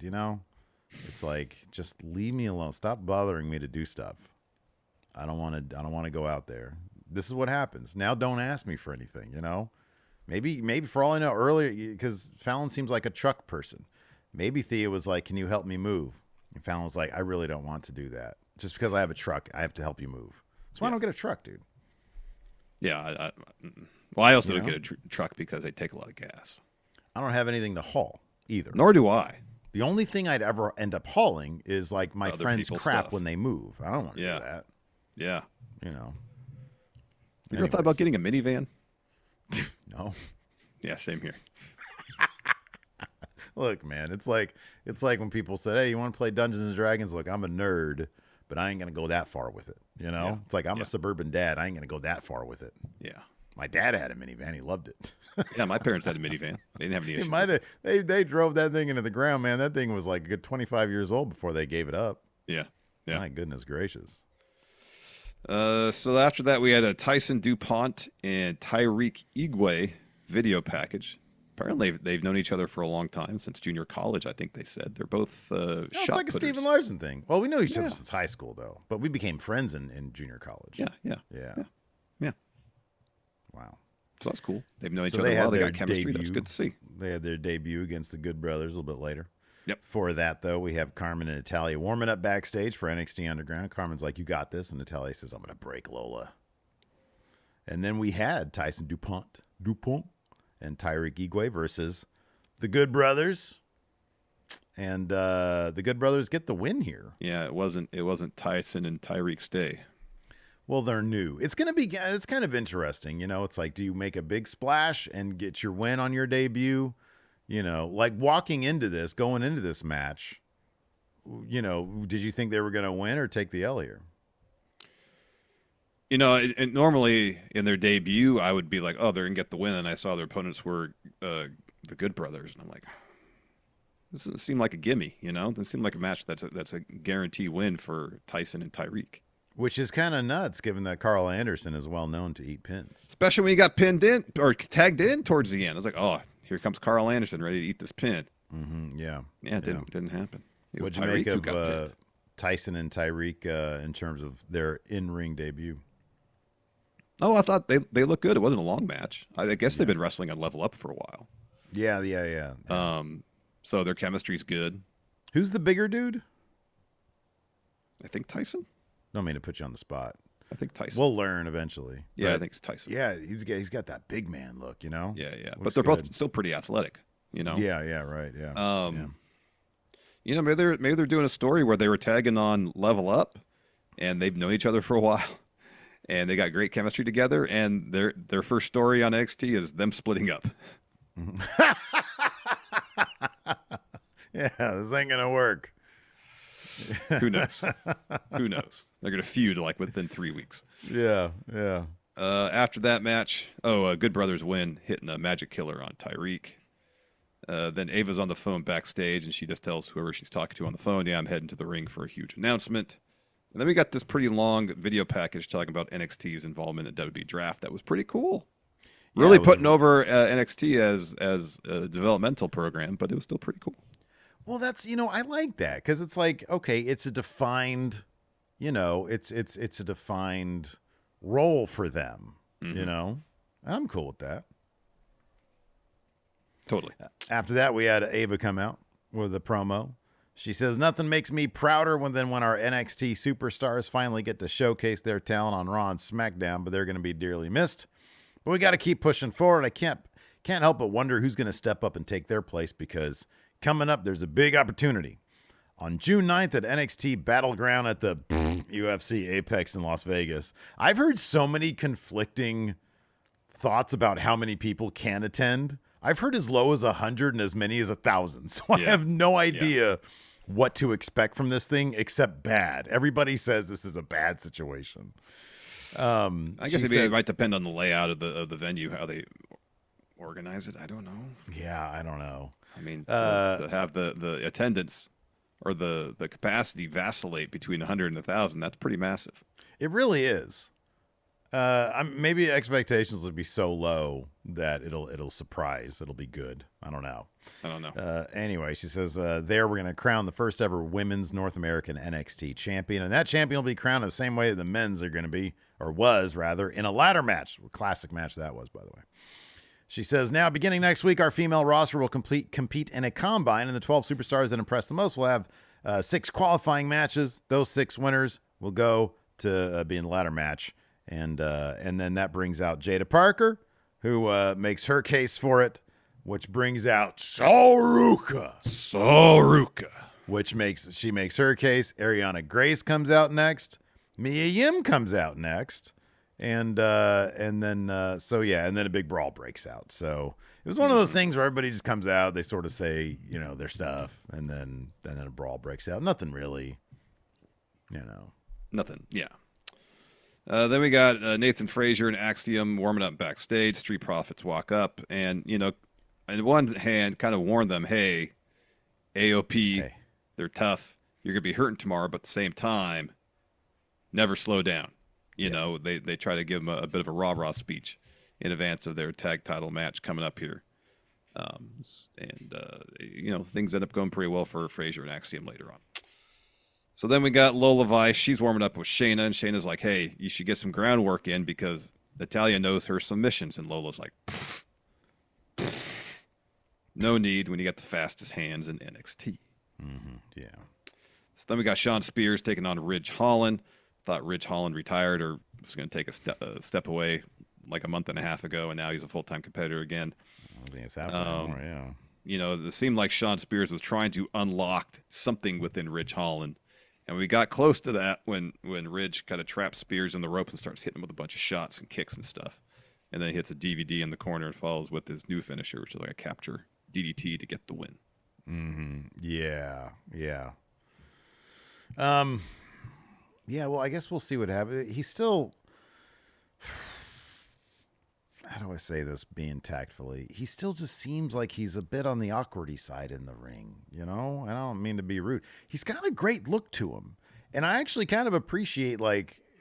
It's like, just leave me alone. Stop bothering me to do stuff. I don't want to go out there. This is what happens. Now don't ask me for anything, Maybe for all I know earlier, because Fallon seems like a truck person. Maybe Thea was like, "Can you help me move?" And Fallon was like, "I really don't want to do that. Just because I have a truck, I have to help you move. So I don't get a truck, dude." Yeah. I also don't get a truck because they take a lot of gas. I don't have anything to haul either. Nor do I. The only thing I'd ever end up hauling is like my Other friend's people's crap stuff. when they move. I don't want to do that. Yeah. You ever thought about getting a minivan? No. Yeah, same here. Look, man, it's like when people said, "Hey, you want to play Dungeons and Dragons?" Look, I'm a nerd, but I ain't gonna go that far with it. Yeah. It's like I'm a suburban dad. I ain't gonna go that far with it. Yeah. My dad had a minivan. He loved it. Yeah, my parents had a minivan. They didn't have any issues. They drove that thing into the ground, man. That thing was like a good 25 years old before they gave it up. Yeah. My goodness gracious. So after that, we had a Tyson DuPont and Tyreek Igwe video package. Apparently, they've known each other for a long time, since junior college, I think they said. They're both shot It's like a putters. Stephen Larson thing. Well, we knew each other since high school, though. But we became friends in junior college. Yeah. Wow. So that's cool. They've known each So other they a while. had They their got chemistry. That's debut. good to see. They had their debut against the Good Brothers a little bit later. Yep. For that, though, we have Carmen and Natalia warming up backstage for NXT Underground. Carmen's like, "You got this." And Natalia says, "I'm going to break Lola." And then we had Tyson DuPont and Tyreek Igwe versus the Good Brothers. And the Good Brothers get the win here. Yeah, it wasn't Tyson and Tyreek's day. Well, they're new. It's kind of interesting. It's like, do you make a big splash and get your win on your debut? Like going into this match, did you think they were going to win or take the L here? And normally in their debut, I would be like, oh, they're going to get the win. And I saw their opponents were the Good Brothers. And I'm like, this doesn't seem like a gimme, It doesn't seem like a match that's a guarantee win for Tyson and Tyreek. Which is kind of nuts, given that Carl Anderson is well known to eat pins. Especially when he got pinned in or tagged in towards the end. I was like, oh, here comes Carl Anderson ready to eat this pin. Mm-hmm, yeah. Yeah, it didn't happen. It was What'd you Tyreek who make got of pinned. Tyson and Tyreek in terms of their in-ring debut? Oh, I thought they looked good. It wasn't a long match. I guess they've been wrestling on Level Up for a while. Yeah. So their chemistry's good. Who's the bigger dude? I think Tyson. Don't mean to put you on the spot. I think Tyson. We'll learn eventually. Yeah, But, I think it's Tyson. Yeah, he's got that big man look, Yeah. Looks But they're good. both still pretty athletic, Yeah, right, yeah. Yeah. Maybe they're doing a story where they were tagging on Level Up, and they've known each other for a while, and they got great chemistry together. And their first story on NXT is them splitting up. Yeah, this ain't gonna work. Who knows? Who knows? They're gonna feud like within 3 weeks. Yeah. After that match, Good Brothers win, hitting a magic killer on Tyreek. Then Ava's on the phone backstage, and she just tells whoever she's talking to on the phone, "Yeah, I'm heading to the ring for a huge announcement." And then we got this pretty long video package talking about NXT's involvement in the WWE draft. That was pretty cool. Really it was putting over NXT as a developmental program, but it was still pretty cool. Well, that's I like that because it's like, okay, it's a defined, it's a defined role for them. Mm-hmm. I'm cool with that. Totally. After that, we had Ava come out with a promo. She says, "Nothing makes me prouder than when our NXT superstars finally get to showcase their talent on Raw and SmackDown, but they're going to be dearly missed. But we got to keep pushing forward. I can't help but wonder who's going to step up and take their place because coming up, there's a big opportunity. On June 9th at NXT Battleground at the UFC Apex in Las Vegas. I've heard so many conflicting thoughts about how many people can attend. I've heard as low as 100 and as many as 1,000. So I have no idea what to expect from this thing except bad. Everybody says this is a bad situation. I guess it might depend on the layout of the venue, how they organize it. I don't know. Yeah, I don't know. I mean, to have the attendance or the capacity vacillate between 100 and 1,000, that's pretty massive. It really is. Maybe expectations will be so low that it'll surprise. It'll be good. I don't know. Anyway, she says there we're going to crown the first ever women's North American NXT champion, and that champion will be crowned the same way the men's are going to be, or was rather, in a ladder match. Classic match that was, by the way. She says, now, beginning next week, our female roster will compete in a combine, and the 12 superstars that impress the most will have 6 qualifying matches. Those 6 winners will go to be in the ladder match, and then that brings out Jada Parker, who makes her case for it, which brings out Saruka, which makes her case. Ariana Grace comes out next. Mia Yim comes out next. And then a big brawl breaks out. So it was one of those things where everybody just comes out, they sort of say, their stuff, and then a brawl breaks out. Nothing really, Nothing. Yeah. Then we got Nathan Frazier and Axiom warming up backstage. Street Profits walk up and, on one hand, kind of warn them, hey, AOP, they're tough. You're going to be hurting tomorrow, but at the same time, never slow down. They try to give him a bit of a rah-rah speech in advance of their tag title match coming up here. Things end up going pretty well for Frazier and Axiom later on. So then we got Lola Vice. She's warming up with Shayna, and Shayna's like, hey, you should get some groundwork in because Natalya knows her submissions. And Lola's like, pfft. No need when you got the fastest hands in NXT. Mm-hmm. Yeah. So then we got Shawn Spears taking on Ridge Holland. Thought Ridge Holland retired or was going to take a step away like a month and a half ago, and now he's a full-time competitor again. I don't think it's happening anymore, yeah. It seemed like Shawn Spears was trying to unlock something within Ridge Holland, and we got close to that when Ridge kind of traps Spears in the rope and starts hitting him with a bunch of shots and kicks and stuff, and then he hits a DVD in the corner and follows with his new finisher, which is like a capture DDT to get the win. Mm-hmm. Yeah. Yeah, well, I guess we'll see what happens. He's still, how do I say this being tactfully? He still just seems like he's a bit on the awkwardy side in the ring, I don't mean to be rude. He's got a great look to him. And I actually kind of appreciate,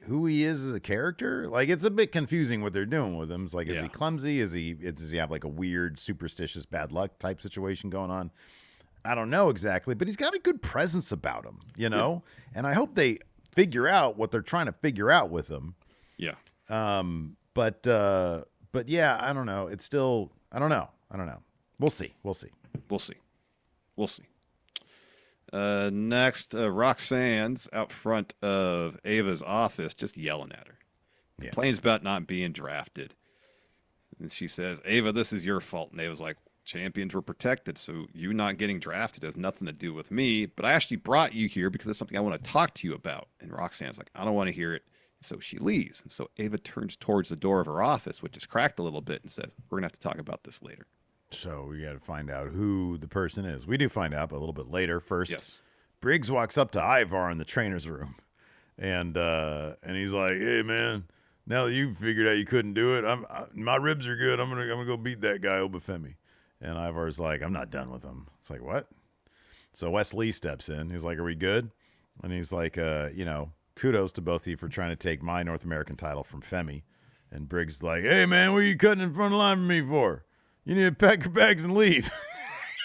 who he is as a character. It's a bit confusing what they're doing with him. It's is he clumsy? Does he have, a weird, superstitious bad luck type situation going on? I don't know exactly, but he's got a good presence about him, Yeah. And I hope they figure out what they're trying to figure out with him. Yeah. But yeah, I don't know. It's still, I don't know. We'll see. Next, Roxanne's out front of Ava's office, just yelling at her. Yeah. Complains about not being drafted. And she says, Ava, this is your fault. And Ava's like, champions were protected, so you not getting drafted has nothing to do with me, but I actually brought you here because it's something I want to talk to you about. And Roxanne's like, I don't want to hear it. So she leaves. And so Ava turns towards the door of her office, which is cracked a little bit, and says, we're going to have to talk about this later. So we got to find out who the person is. We do find out, but a little bit later. First, yes. Briggs walks up to Ivar in the trainer's room, and he's like, hey, man, now that you've figured out you couldn't do it, my ribs are good. I'm gonna go beat that guy, Obafemi. And Ivar's like, I'm not done with him. It's like, what? So Wes Lee steps in. He's like, are we good? And he's like, kudos to both of you for trying to take my North American title from Femi. And Briggs is like, hey, man, what are you cutting in front of the line for me for? You need to pack your bags and leave.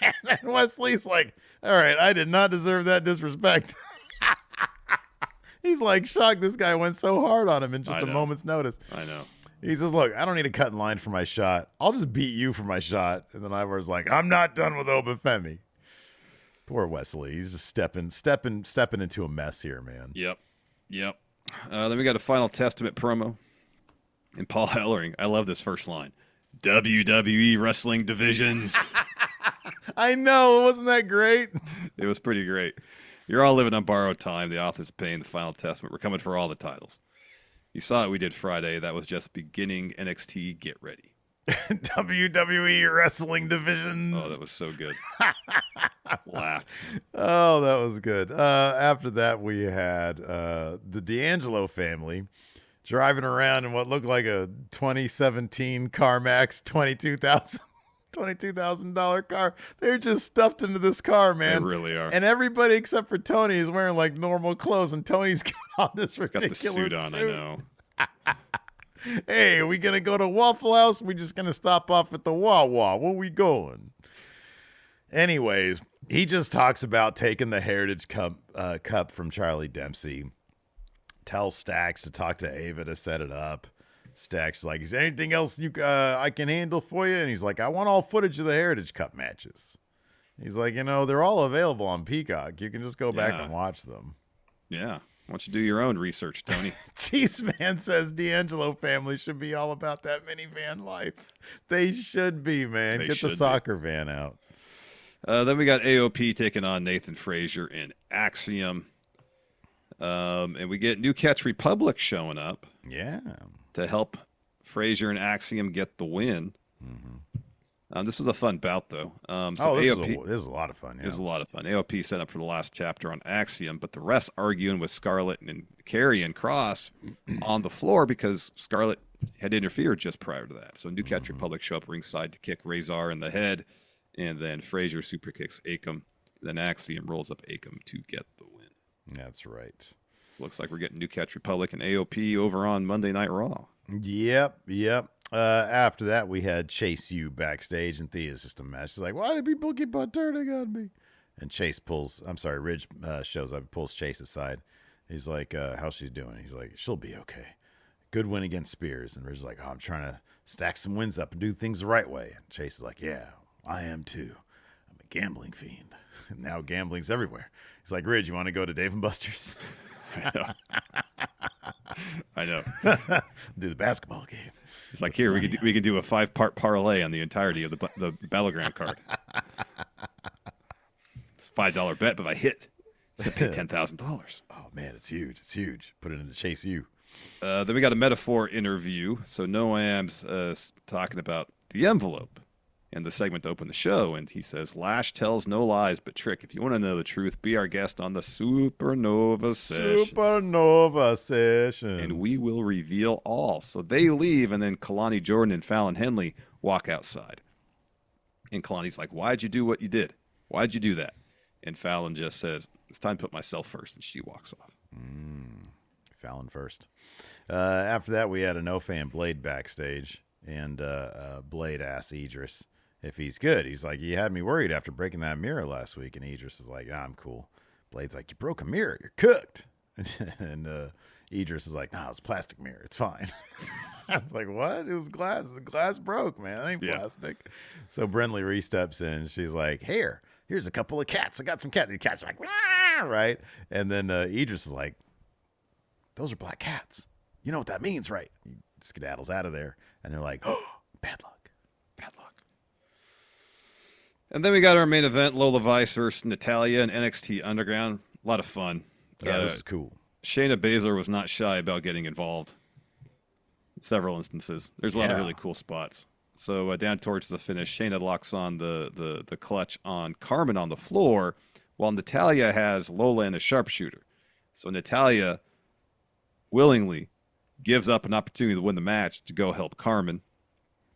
And then Wes Lee's like, all right, I did not deserve that disrespect. He's like shocked this guy went so hard on him in just a moment's notice. I know. He says, look, I don't need to cut in line for my shot. I'll just beat you for my shot. And then Ivar's like, I'm not done with Obafemi. Poor Wesley. He's just stepping into a mess here, man. Yep. Then we got a Final Testament promo. And Paul Ellering, I love this first line. WWE wrestling divisions. I know. Wasn't that great? It was pretty great. You're all living on borrowed time. The author's paying the Final Testament. We're coming for all the titles. You saw what we did Friday. That was just beginning NXT Get Ready. WWE wrestling divisions. Oh, that was so good. Laughed. Oh, that was good. After that, we had the D'Angelo family driving around in what looked like a 2017 CarMax $22,000 car. They're just stuffed into this car, man. They really are. And everybody except for Tony is wearing like normal clothes, and Tony's got on this ridiculous Got the suit on, I know. Hey, are we gonna go to Waffle House? We just gonna stop off at the Wawa? Where we going? Anyways, he just talks about taking the Heritage Cup from Charlie Dempsey. Tells Stax to talk to Ava to set it up. Stax is like, is there anything else I can handle for you? And he's like, I want all footage of the Heritage Cup matches. He's like, they're all available on Peacock. You can just go back and watch them. Yeah. Why don't you do your own research, Tony? Cheese Man says D'Angelo family should be all about that minivan life. They should be, man. Get the soccer van out. Then we got AOP taking on Nathan Frazier in Axiom. And we get New Catch Republic showing up. Yeah. To help Frazier and Axiom get the win. This was a fun bout, though. AOP, this was a lot of fun. Yeah. It was a lot of fun. AOP set up for the last chapter on Axiom, but the rest arguing with Scarlett and Carrie and Cross on the floor because Scarlett had interfered just prior to that. So New Catch Republic show up ringside to kick Razor in the head, and then Frazier super kicks Akam. Then Axiom rolls up Akam to get the win. That's right. So it looks like we're getting New Catch Republic and AOP over on Monday Night Raw. Yep. After that, we had Chase U backstage, and Thea's just a mess. She's like, why did people keep on turning on me? And Ridge shows up, pulls Chase aside. He's like, how's she doing? He's like, she'll be okay. Good win against Spears. And Ridge is like, I'm trying to stack some wins up and do things the right way. And Chase is like, yeah, I am too. I'm a gambling fiend. And now gambling's everywhere. He's like, Ridge, you want to go to Dave & Buster's? I know. Do the basketball game. It's like, here, we could do a 5-part parlay on the entirety of the Battleground card. It's a $5 bet, but if I hit, it's going to pay $10,000. Oh, man, it's huge. It's huge. Put it into Chase U. Then we got a Metaphor interview. So Noam's talking about the envelope and the segment to open the show. And he says, Lash tells no lies, but Trick, if you want to know the truth, be our guest on the Supernova Session. And we will reveal all. So they leave, and then Kalani Jordan and Fallon Henley walk outside. And Kalani's like, why'd you do what you did? Why'd you do that? And Fallon just says, it's time to put myself first. And she walks off. Fallon first. After that, we had a no-fan Blade backstage. And Blade asks Idris if he's good. He's like, you had me worried after breaking that mirror last week. And Idris is like, I'm cool. Blade's like, you broke a mirror. You're cooked. And Idris is like, no, it's a plastic mirror. It's fine. I was like, what? It was glass. The glass broke, man. It ain't plastic. So Brindley Ree steps in. She's like, here's a couple of cats. I got some cats. The cats are like, wah! Right? And then Idris is like, those are black cats. You know what that means, right? He skedaddles out of there. And they're like, oh, bad luck. And then we got our main event, Lola Vice versus Natalya in NXT Underground. A lot of fun. Yeah, this is cool. Shayna Baszler was not shy about getting involved in several instances. There's a lot of really cool spots. So down towards the finish, Shayna locks on the clutch on Carmen on the floor, while Natalya has Lola in a sharpshooter. So Natalya willingly gives up an opportunity to win the match to go help Carmen.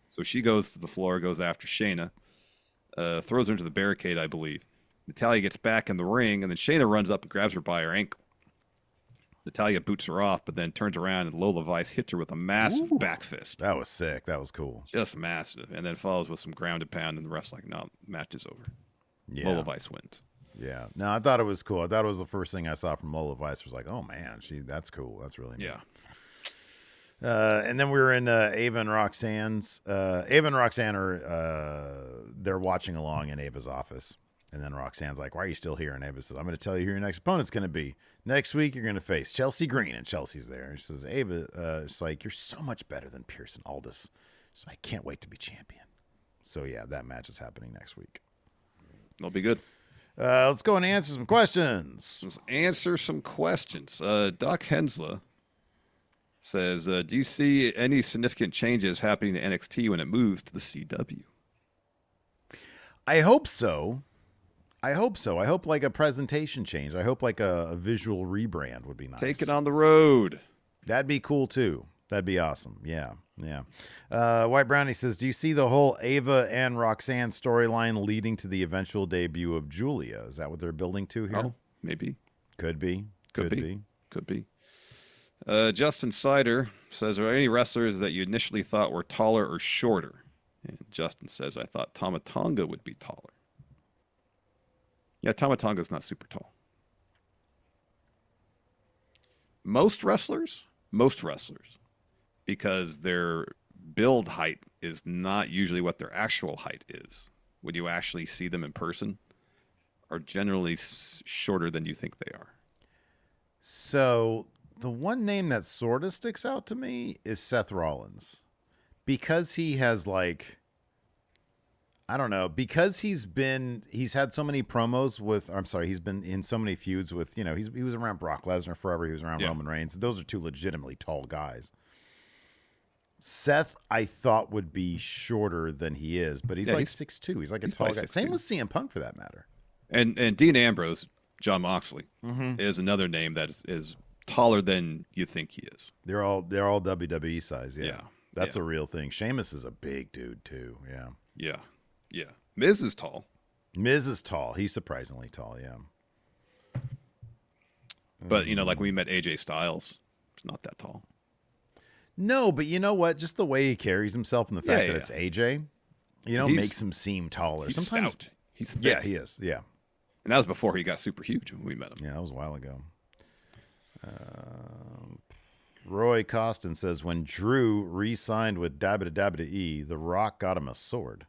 So she goes to the floor, goes after Shayna, throws her into the barricade, I believe. Natalya gets back in the ring, and then Shayna runs up and grabs her by her ankle. Natalya boots her off, but then turns around, and Lola Vice hits her with a massive back fist. That was sick. That was cool. Just massive. And then follows with some grounded pound, and the ref's like, no, match is over. Yeah. Lola Vice wins. Yeah. No, I thought it was cool. I thought it was the first thing I saw from Lola Vice was like, oh, man, that's cool. That's really neat. Yeah. And then we were in Ava and Roxanne's. Ava and Roxanne are they're watching along in Ava's office. And then Roxanne's like, why are you still here? And Ava says, I'm going to tell you who your next opponent's going to be. Next week, you're going to face Chelsea Green. And Chelsea's there. And she says, Ava, it's like, you're so much better than Pearson Aldis. She's like, I can't wait to be champion. So, yeah, that match is happening next week. It'll be good. Let's go and answer some questions. Let's answer some questions. Doc Hensla says, do you see any significant changes happening to NXT when it moves to the CW? I hope so. I hope so. I hope like a presentation change. I hope like a visual rebrand would be nice. Take it on the road. That'd be cool too. That'd be awesome. Yeah. White Brownie says, do you see the whole Ava and Roxanne storyline leading to the eventual debut of Julia? Is that what they're building to here? Oh, maybe. Could be. Could be. Justin Sider says, are there any wrestlers that you initially thought were taller or shorter? And Justin says, I thought Tama Tonga would be taller. Yeah, Tama Tonga's not super tall. Most wrestlers, because their build height is not usually what their actual height is. When you actually see them in person, are generally shorter than you think they are. So the one name that sort of sticks out to me is Seth Rollins, because he has like, I don't know, because he's had so many promos with, he's been in so many feuds with, he was around Brock Lesnar forever. He was around Roman Reigns. Those are two legitimately tall guys. Seth, I thought, would be shorter than he is, but he's 6'2". He's like a tall guy. 6'2". Same with CM Punk for that matter. And Dean Ambrose, John Moxley, is another name that is taller than you think he is. They're all WWE size. Yeah. That's a real thing. Sheamus is a big dude too. Yeah. Miz is tall. Miz is tall. He's surprisingly tall. Yeah. But like we met AJ Styles, it's not that tall. No, but you know what? Just the way he carries himself and the fact that it's AJ, makes him seem taller. He's Sometimes stout. He's thick. Yeah, he is. Yeah. And that was before he got super huge when we met him. Yeah, that was a while ago. Roy Costin says, when Drew re-signed with WWE, The Rock got him a sword.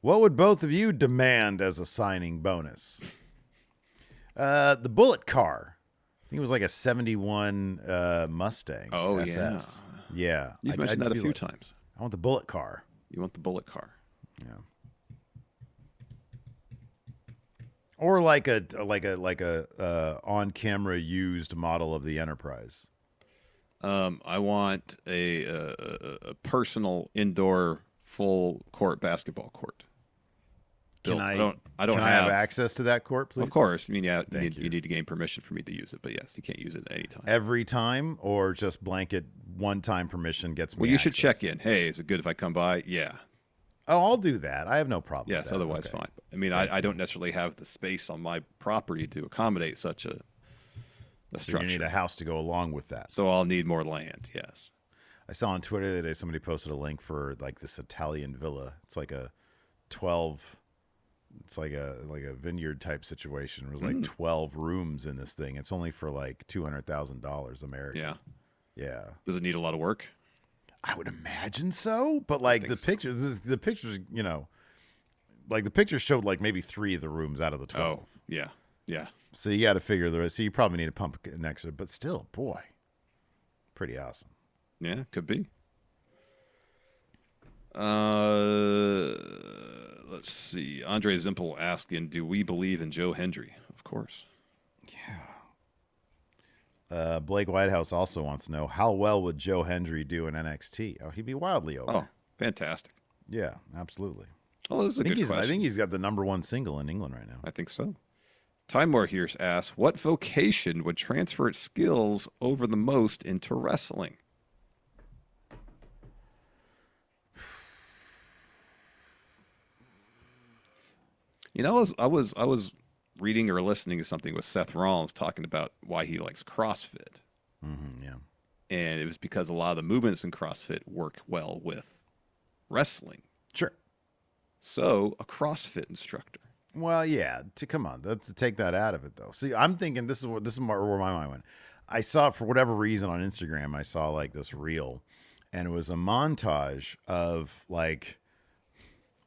What would both of you demand as a signing bonus? The Bullet car. I think it was like a 71 Mustang. Oh, SS. Yeah. You've mentioned that a few times. I want the Bullet car. You want the Bullet car. Yeah. Or like a on-camera used model of the Enterprise. I want a personal indoor full court basketball court. Can I I have access to that court, please? Of course. I mean, you need to gain permission for me to use it, but yes, you can't use it at any time. Every time, or just blanket one-time permission gets me Well, you access? should check in. Hey, is it good if I come by? Yeah. Oh, I'll do that. I have no problem with Yes, that. otherwise fine. I mean, I don't necessarily have the space on my property to accommodate such a structure. You need a house to go along with that. So I'll need more land, yes. I saw on Twitter today somebody posted a link for like this Italian villa. It's like a 12... It's like a vineyard type situation. It was like 12 rooms in this thing. It's only for like $200,000 American. Yeah. Does it need a lot of work? I would imagine so, but like the pictures, like the pictures showed like maybe 3 of the rooms out of the 12. Oh, yeah. So you got to figure the rest. So you probably need a pump next to it, but still, boy, pretty awesome. Yeah, could be. Let's see. Andre Zimpel asking, do we believe in Joe Hendry? Of course. Yeah. Blake Whitehouse also wants to know, how well would Joe Hendry do in NXT? Oh, he'd be wildly over. Oh, fantastic. Yeah, absolutely. Oh, this is a good question. I think he's got the #1 single in England right now. I think so. Timemore here asks, what vocation would transfer its skills over the most into wrestling? I was reading or listening to something with Seth Rollins talking about why he likes CrossFit. Yeah. And it was because a lot of the movements in CrossFit work well with wrestling. Sure. So a CrossFit instructor. Well, yeah. Come on, to take that out of it though. See, I'm thinking this is where my mind went. I saw, for whatever reason on Instagram, I saw like this reel, and it was a montage of like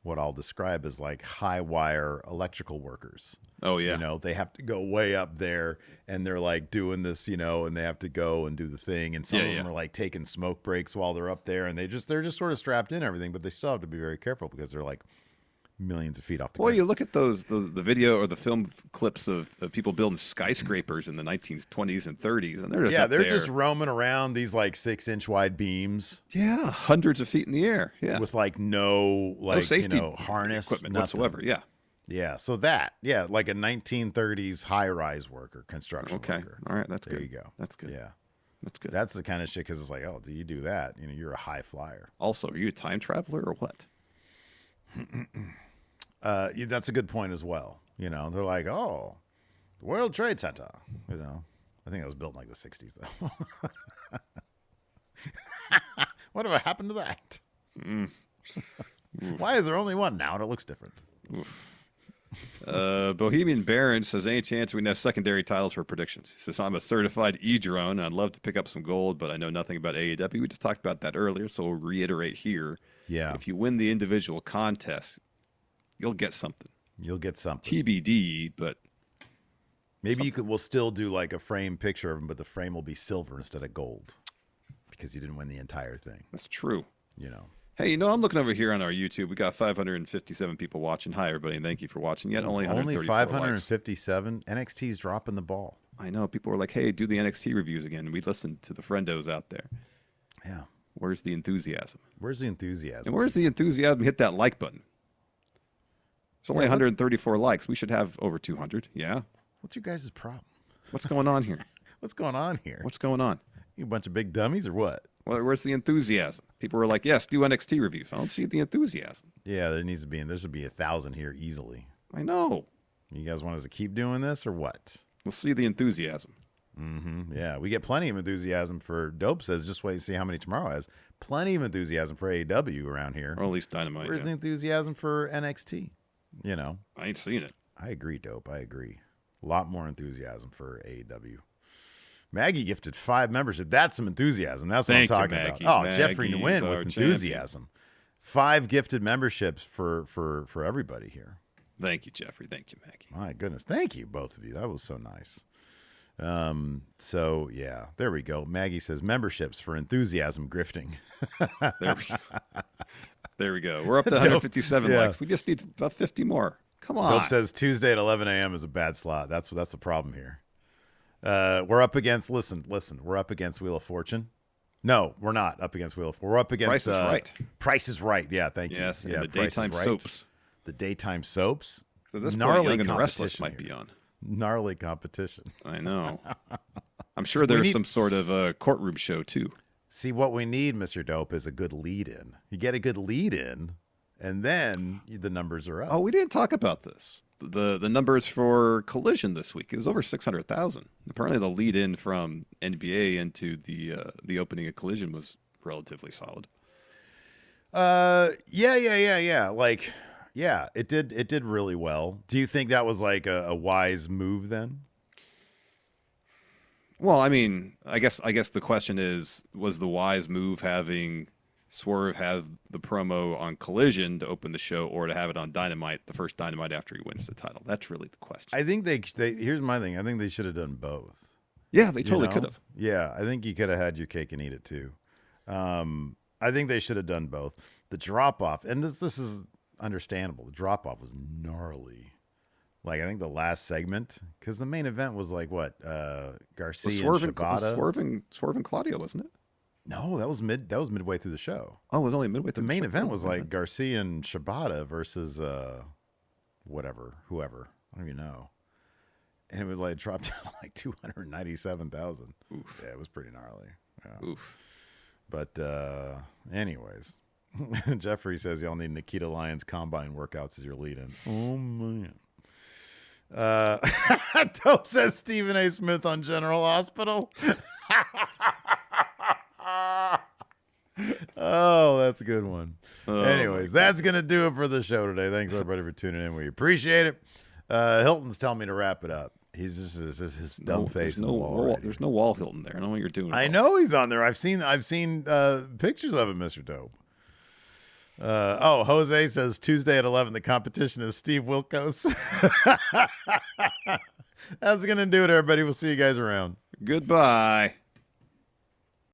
what I'll describe as like high wire electrical workers. Oh yeah. They have to go way up there and they're like doing this, and they have to go and do the thing. And some of them are like taking smoke breaks while they're up there, and they're just sort of strapped in and everything, but they still have to be very careful because they're like millions of feet off the ground. Well, you look at the video or the film clips of people building skyscrapers in the 1920s and 30s, and they're just just roaming around these like 6-inch wide beams. Yeah, hundreds of feet in the air. Yeah, with like no safety harness, equipment nothing. whatsoever. Yeah. Yeah, so like a 1930s high-rise worker, construction worker. All right, that's there good. you go. That's good. Yeah, that's good. that's the kind of shit because it's like, oh, do you do that? You're a high flyer. Also, are you a time traveler or what? That's a good point as well. They're like, oh, the World Trade Center. I think that was built in like the 60s though. Whatever happened to that? Why is there only one now and it looks different? Bohemian Baron says, any chance we can have secondary titles for predictions? He says, I'm a certified E-drone. I'd love to pick up some gold, but I know nothing about AEW. We just talked about that earlier, so we'll reiterate here. Yeah. If you win the individual contest, you'll get something. You'll get something. TBD, but maybe we'll still do like a frame picture of him, but the frame will be silver instead of gold because you didn't win the entire thing. That's true. Hey, I'm looking over here on our YouTube. We got 557 people watching. Hi, everybody, and thank you for watching. Yet only 557. Likes. NXT's dropping the ball. I know. People were like, hey, do the NXT reviews again. We listened to the friendos out there. Yeah. Where's the enthusiasm? Where's the enthusiasm? And where's the enthusiasm? Hit that like button. It's only 134 likes. We should have over 200. Yeah. What's your guys' problem? What's going on here? What's going on here? What's going on? You a bunch of big dummies or what? Well, where's the enthusiasm? People were like, yes, do NXT reviews. I don't see the enthusiasm. Yeah, there should be 1,000 here easily. I know. You guys want us to keep doing this or what? Let's see the enthusiasm. Yeah, we get plenty of enthusiasm for Dope says. Just wait to see how many tomorrow has. Plenty of enthusiasm for AEW around here. Or at least Dynamite. Where's the enthusiasm for NXT? I ain't seen it. I agree, Dope. I agree. A lot more enthusiasm for AEW. Maggie gifted 5 membership. That's some enthusiasm. That's what I'm talking about. Oh, Jeffrey Nguyen with enthusiasm. 5 gifted memberships for everybody here. Thank you, Jeffrey. Thank you, Maggie. My goodness. Thank you, both of you. That was so nice. So, yeah, there we go. Maggie says memberships for enthusiasm grifting. There we go. We're up to 157 likes. We just need about 50 more. Come on. Dope says Tuesday at 11 a.m. is a bad slot. That's the problem here. We're up against, listen, we're up against Wheel of Fortune. No, we're not up against Wheel of Fortune. We're up against Price is Right. Price is Right. Yeah, thank you. Yes, yeah, and the daytime soaps. The daytime soaps. So this gnarly point, Young and the competition Restless might here. be on. Gnarly competition. I know. I'm sure there's some sort of courtroom show, too. See, what we need, Mr. Dope, is a good lead-in. You get a good lead-in, and then the numbers are up. Oh, we didn't talk about this. The numbers for Collision this week, it was over 600,000. Apparently the lead-in from NBA into the opening of Collision was relatively solid. Yeah. Like, yeah, it did really well. Do you think that was like a wise move then? Well, I mean, I guess the question is, was the wise move having Swerve have the promo on Collision to open the show, or to have it on Dynamite, the first Dynamite after he wins the title? That's really the question. I think they here's my thing. I think they should have done both. Yeah, they totally could have. Yeah, I think you could have had your cake and eat it too. I think they should have done both. The drop off, and this is understandable. The drop off was gnarly. Like, I think the last segment, because the main event was like what, Garcia and Shibata. Swerve and Claudio, wasn't it? No, that was midway through the show. Oh, it was only midway through the main event was like Garcia and Shibata versus whoever. I don't even know. And it was like dropped down to like 297,000. Oof. Yeah, it was pretty gnarly. Yeah. Oof. But anyways, Jeffrey says y'all need Nikita Lyons combine workouts as your lead-in. Oh man. Dope says Stephen A. Smith on General Hospital. Oh, that's a good one. Anyways, that's going to do it for the show today. Thanks, everybody, for tuning in. We appreciate it. Hilton's telling me to wrap it up. He's just his dumb face. There's no wall Hilton there. I know what you're doing. I know he's on there. I've seen pictures of him, Mr. Dope. Jose says Tuesday at 11, the competition is Steve Wilkos. That's going to do it, everybody. We'll see you guys around. Goodbye.